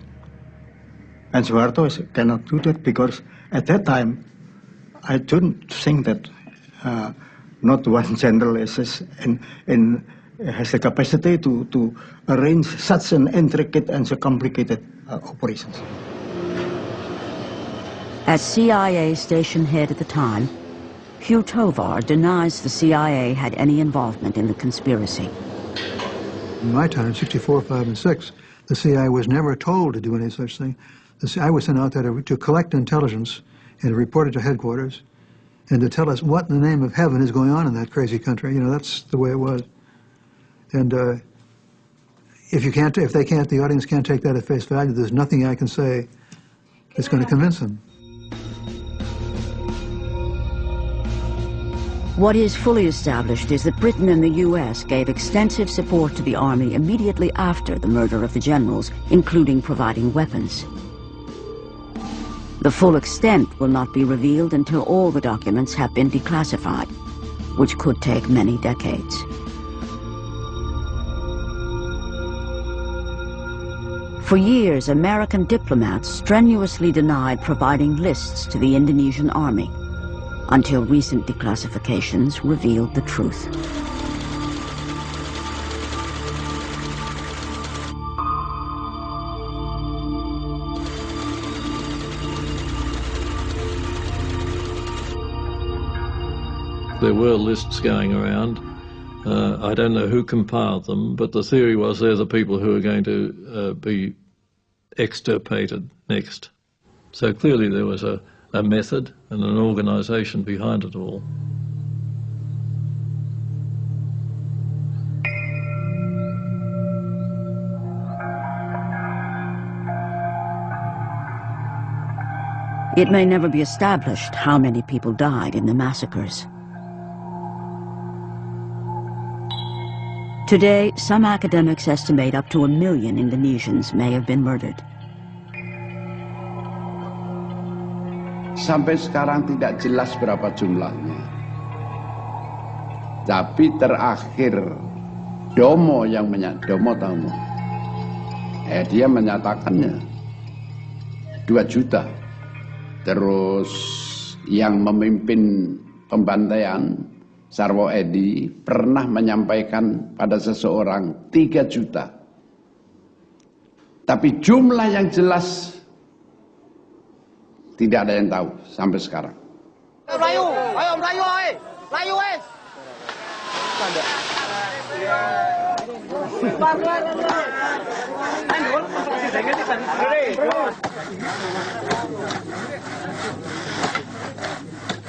And Suharto cannot do that because at that time, I don't think that not one general has the capacity to arrange such an intricate and so complicated operations. As CIA station head at the time, Hugh Tovar denies the CIA had any involvement in the conspiracy. In my time, 64, 5, and 6, the CIA was never told to do any such thing. The CIA was sent out there to collect intelligence and report it to headquarters and to tell us what in the name of heaven is going on in that crazy country. You know, that's the way it was. And if the audience can't take that at face value, there's nothing I can say that's going to convince them. What is fully established is that Britain and the US gave extensive support to the army immediately after the murder of the generals, including providing weapons. The full extent will not be revealed until all the documents have been declassified, which could take many decades. For years, American diplomats strenuously denied providing lists to the Indonesian army, until recent declassifications revealed the truth. There were lists going around. I don't know who compiled them, but the theory was they're the people who are going to be extirpated next. So clearly there was a method and an organisation behind it all. It may never be established how many people died in the massacres. Today, some academics estimate up to 1 million Indonesians may have been murdered. Sampai sekarang tidak jelas berapa jumlahnya. Tapi terakhir Domo yang Domo tahu, dia menyatakannya 2 juta. Terus yang memimpin pembantaian Sarwo Edi pernah menyampaikan pada seseorang 3 juta. Tapi jumlah yang jelas tidak ada yang tahu sampai sekarang. Melayu, ayo Melayu, Melayu wes.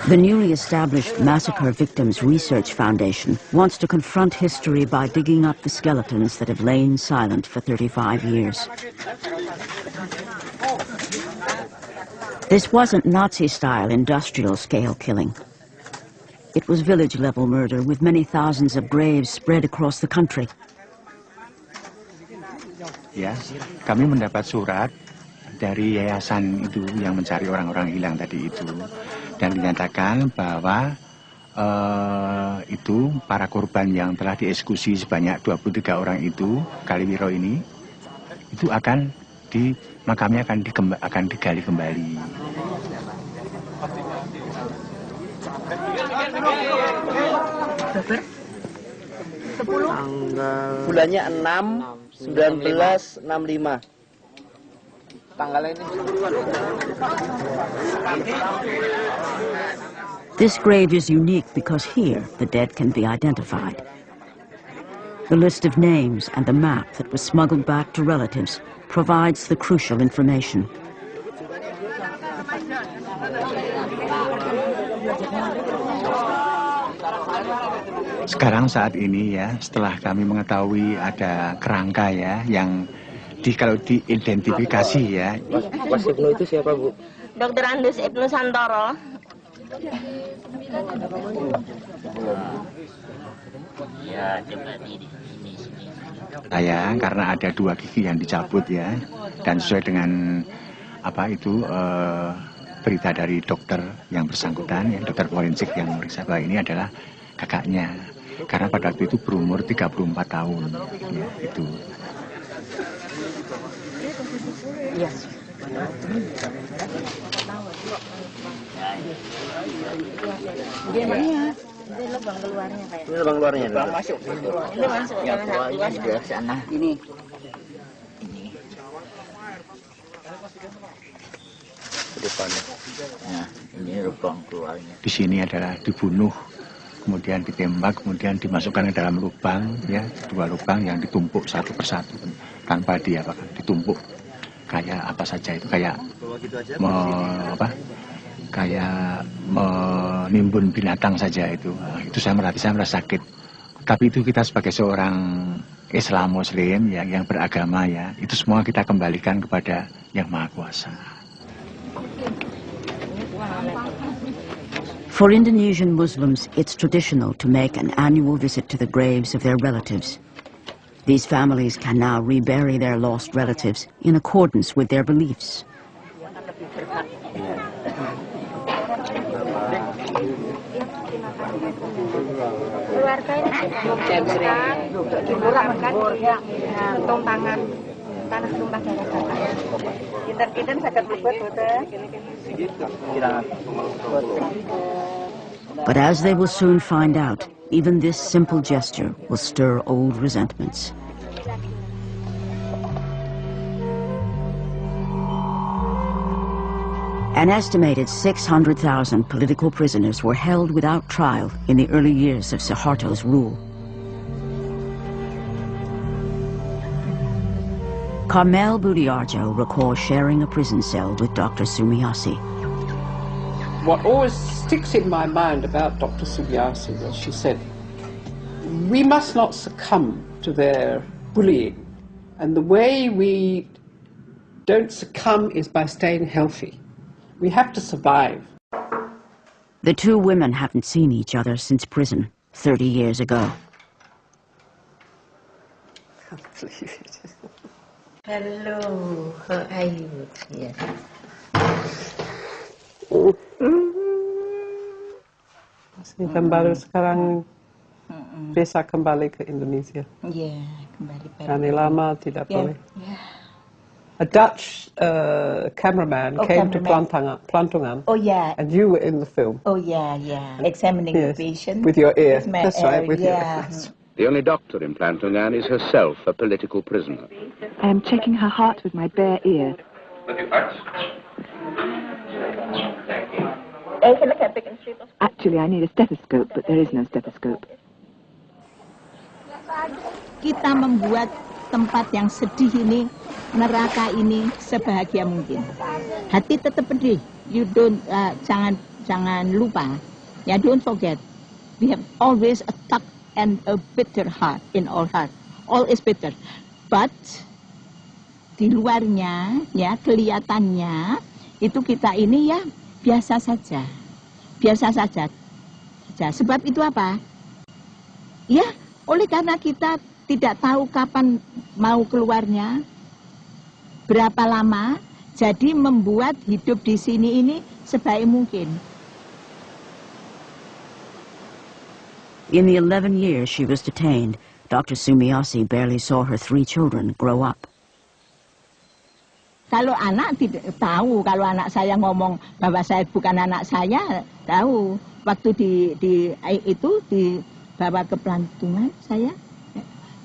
The newly established Massacre Victims Research Foundation wants to confront history by digging up the skeletons that have lain silent for 35 years. This wasn't Nazi-style industrial-scale killing. It was village-level murder with many thousands of graves spread across the country. Ya, kami mendapat surat dari yayasan itu yang mencari orang-orang hilang tadi itu, dan dinyatakan bahwa itu para korban yang telah dieksekusi sebanyak 23 orang itu, Kaliwiro ini, itu makamnya akan digali kembali. Bulannya 6, 19, 65. This grave is unique because here the dead can be identified. The list of names and the map that was smuggled back to relatives provides the crucial information. Sekarang saat ini ya, setelah kami mengetahui ada kerangka ya yang kalau diidentifikasi ya. Mas Ibnu itu siapa, Bu? Dr. Andes Ibnu Santoro. Saya karena ada 2 gigi yang dicabut ya, dan sesuai dengan berita dari dokter yang bersangkutan, ya, dokter forensik yang meriksa bahwa ini adalah kakaknya. Karena pada waktu itu berumur 34 tahun, ya, itu. Ini lubang keluarnya kayak. Ini lubang keluarnya. Lubang masuk. Ini masuk. Ya, keluarnya di sana. Ini. Depannya. Nah, ini lubang keluarnya. Di sini adalah dibunuh, kemudian ditembak, kemudian dimasukkan ke dalam lubang, ya, 2 lubang yang ditumpuk satu persatu tanpa ditumpuk kayak apa saja itu, kayak kayak menimbun binatang saja itu. Itu saya merasa sakit. Tapi itu kita sebagai seorang Islam Muslim ya, yang beragama ya, itu semua kita kembalikan kepada Yang Maha Kuasa. For Indonesian Muslims, it's traditional to make an annual visit to the graves of their relatives. These families can now rebury their lost relatives in accordance with their beliefs. Keluarga ini untung tangan tumpah darah bapak. Kita sakit buat But as they will soon find out, even this simple gesture will stir old resentments. An estimated 600,000 political prisoners were held without trial in the early years of Suharto's rule. Carmel Budiarjo recalls sharing a prison cell with Dr. Sumiasi. What always sticks in my mind about Dr. Sumiasi was she said, we must not succumb to their bullying. And the way we don't succumb is by staying healthy. We have to survive. The 2 women haven't seen each other since prison 30 years ago. I can't believe it. Hello, how are you? Yes. Dan baru sekarang bisa kembali ke Indonesia. Yeah, kembali. Karena lama tidak boleh. A Dutch cameraman came to Plantungan. Oh yeah. And you were in the film. Oh yeah. Examining the patient. With your ear. With my That's right, with your ear. The only doctor in Plantungan is herself a political prisoner. I am checking her heart with my bare ear. Actually, I need a stethoscope, but there is no stethoscope. Kita membuat tempat yang sedih ini, neraka ini sebahagia mungkin. Hati tetap pedih. You don't jangan lupa. Ya, don't forget. We have always a tough and a bitter heart in our heart. All is bitter. But di luarnya, ya, kelihatannya itu kita ini ya biasa saja. Biasa saja. Sebab itu apa? Ya, oleh karena kita tidak tahu kapan mau keluarnya, berapa lama, jadi membuat hidup di sini ini sebaik mungkin. In the 11 years she was detained, Dr. Sumiasi barely saw her 3 children grow up. Kalau anak tidak tahu, kalau anak saya ngomong bahwa saya bukan anak saya, tahu. Waktu dibawa ke Plantungan saya,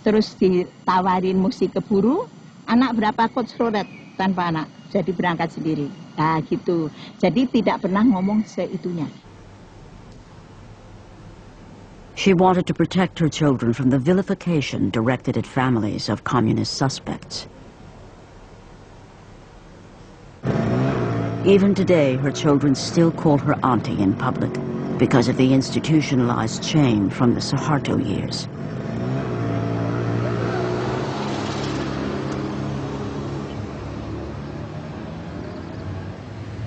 terus ditawarin mesti keburu, anak berapa coach rodet tanpa anak, jadi berangkat sendiri. Nah gitu, jadi tidak pernah ngomong seitunya. She wanted to protect her children from the vilification directed at families of communist suspects. Even today, her children still call her auntie in public because of the institutionalized shame from the Suharto years.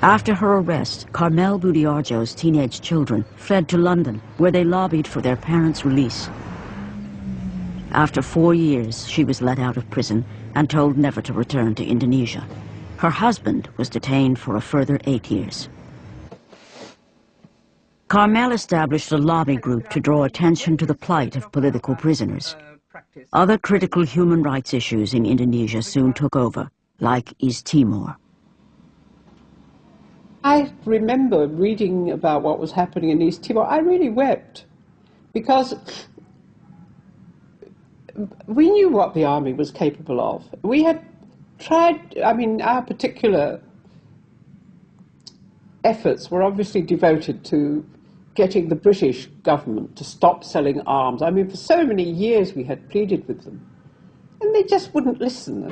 After her arrest, Carmel Budiarjo's teenage children fled to London, where they lobbied for their parents' release. After 4 years, she was let out of prison and told never to return to Indonesia. Her husband was detained for a further 8 years. Carmel established a lobby group to draw attention to the plight of political prisoners. Other critical human rights issues in Indonesia soon took over, like East Timor. I remember reading about what was happening in East Timor. I really wept because we knew what the army was capable of. We had tried, I mean, our particular efforts were obviously devoted to getting the British government to stop selling arms. I mean, for so many years we had pleaded with them, and they just wouldn't listen.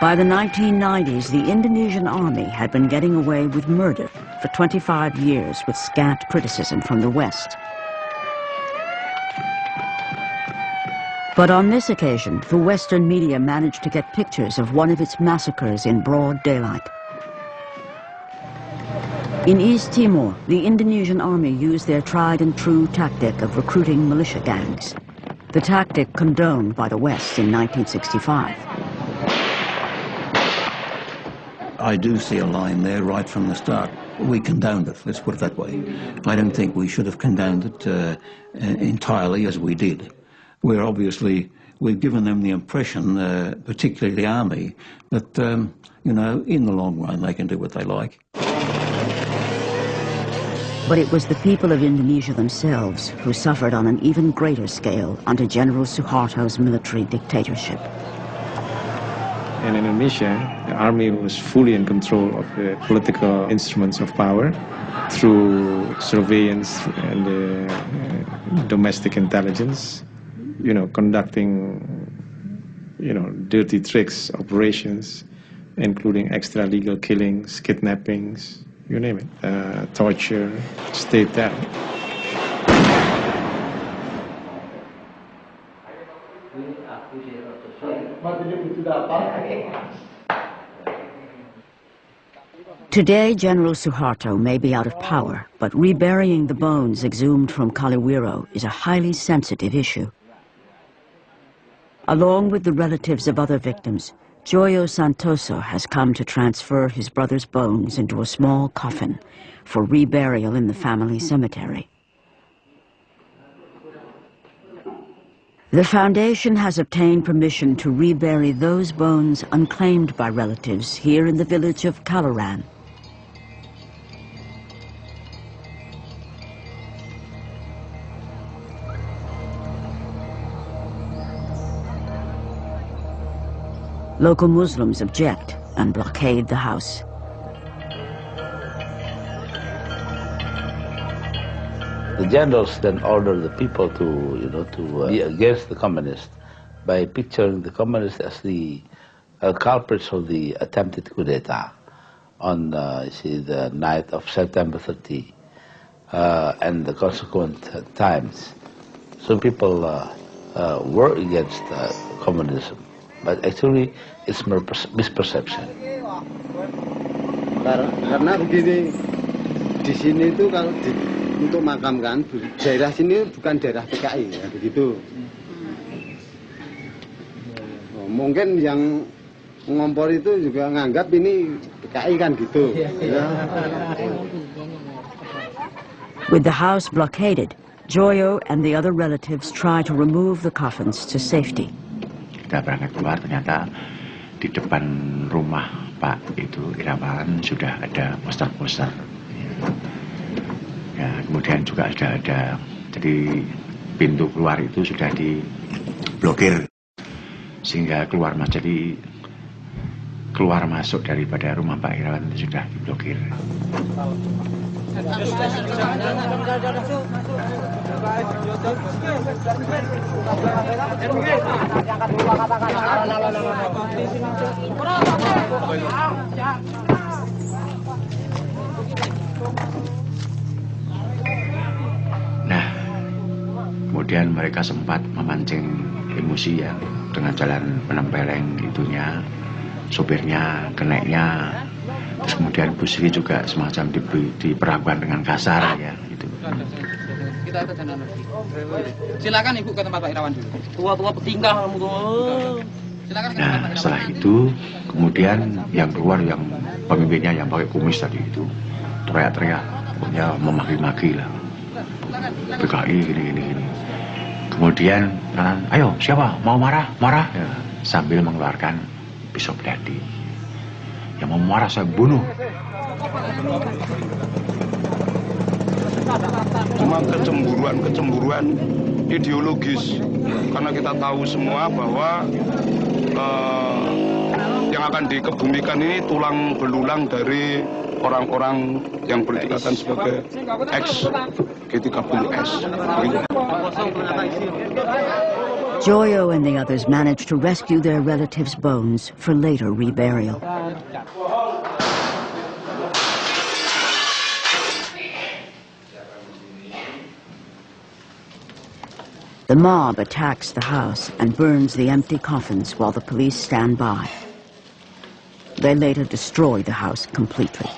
By the 1990s, the Indonesian army had been getting away with murder for 25 years with scant criticism from the West. But on this occasion, the Western media managed to get pictures of one of its massacres in broad daylight. In East Timor, the Indonesian army used their tried and true tactic of recruiting militia gangs, the tactic condoned by the West in 1965. I do see a line there right from the start. We condoned it, let's put it that way. I don't think we should have condoned it entirely as we did. We've given them the impression, particularly the army, that, you know, in the long run they can do what they like. But it was the people of Indonesia themselves who suffered on an even greater scale under General Suharto's military dictatorship. In Indonesia, the army was fully in control of the political instruments of power through surveillance and domestic intelligence, you know, conducting, you know, dirty tricks, operations, including extra-legal killings, kidnappings, you name it, torture, state terror. Today, General Suharto may be out of power, but reburying the bones exhumed from Kaliwiro is a highly sensitive issue. Along with the relatives of other victims, Joyo Santoso has come to transfer his brother's bones into a small coffin for reburial in the family cemetery. The foundation has obtained permission to rebury those bones unclaimed by relatives here in the village of Kalaran. Local Muslims object and blockade the house. The generals then order the people to be against the communists by picturing the communists as the culprits of the attempted coup d'etat on the night of September 30 and the consequent times. So people were against communism, but actually it's misperception. Karena begini, di sini itu kalau untuk makamkan, daerah sini bukan daerah PKI, ya, begitu. Mungkin yang ngompor itu juga nganggap ini PKI kan gitu. Ya. With the house blockaded, Joyo and the other relatives try to remove the coffins to safety. Kita berangkat keluar, ternyata di depan rumah Pak itu Irawan sudah ada poster-poster. Ya, kemudian juga sudah ada, jadi pintu keluar itu sudah diblokir sehingga keluar masuk daripada rumah Pak Irawan itu sudah diblokir. kemudian mereka sempat memancing emosi ya dengan jalan penempeleng itunya, sopirnya, keneknya, terus kemudian Bu Sri juga semacam diperlakukan dengan kasar ya gitu. Kita ke sana nanti. Silakan Ibu ke tempat Pak Irawan dulu. Tua-tua petinggal kamu tuh. Silakan ke tempat Pak Irawan. Setelah itu kemudian yang keluar yang pemimpinnya yang pakai kumis tadi itu teriak-teriak, pokoknya memaki-maki lah. PKI gini. Kemudian kanan, ayo siapa mau marah ya, sambil mengeluarkan pisau belati. Yang mau marah saya bunuh. Cuma kecemburuan ideologis, karena kita tahu semua bahwa yang akan dikebumikan ini tulang belulang dari orang-orang yang berdikatan sebagai ex G30S. Joyo and the others managed to rescue their relatives' bones for later reburial. The mob attacks the house and burns the empty coffins while the police stand by. They later destroy the house completely.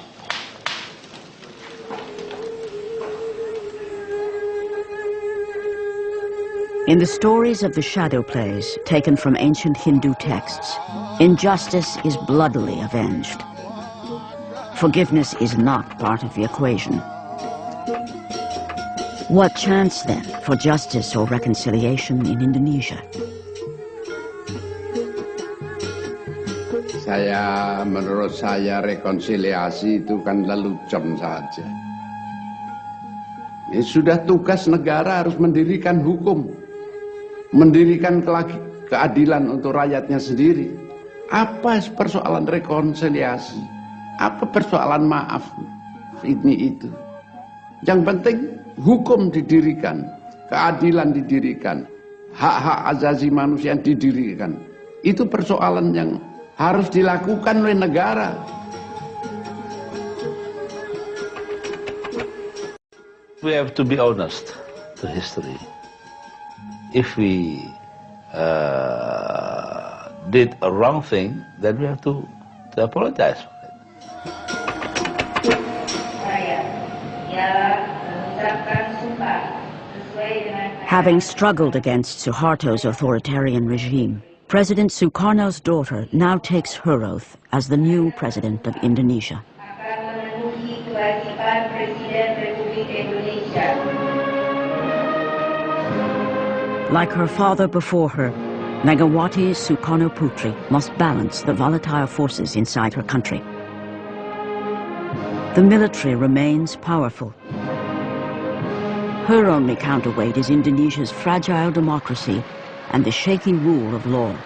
In the stories of the shadow plays taken from ancient Hindu texts, injustice is bloodily avenged. Forgiveness is not part of the equation. What chance, then, for justice or reconciliation in Indonesia? Menurut saya rekonsiliasi itu kan lelucon saja. Ini sudah tugas negara harus mendirikan hukum, mendirikan keadilan untuk rakyatnya sendiri. Apa persoalan rekonsiliasi? Apa persoalan maaf? Ini itu. Yang penting hukum didirikan, keadilan didirikan, hak-hak asasi manusia didirikan. Itu persoalan yang harus dilakukan oleh negara. We have to be honest to history. If we did a wrong thing, then we have to apologize for it. Having struggled against Suharto's authoritarian regime, President Sukarno's daughter now takes her oath as the new president of Indonesia. Like her father before her, Megawati Sukarno Putri must balance the volatile forces inside her country. The military remains powerful. Her only counterweight is Indonesia's fragile democracy and the shaky rule of law.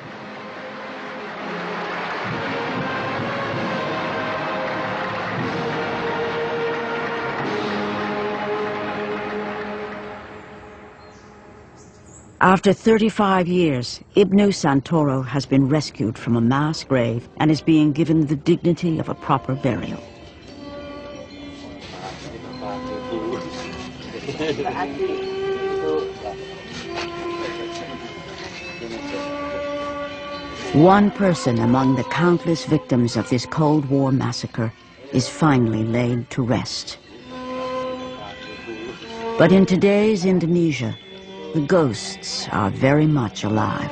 After 35 years, Ibnu Santoro has been rescued from a mass grave and is being given the dignity of a proper burial. One person among the countless victims of this Cold War massacre is finally laid to rest. But in today's Indonesia, the ghosts are very much alive.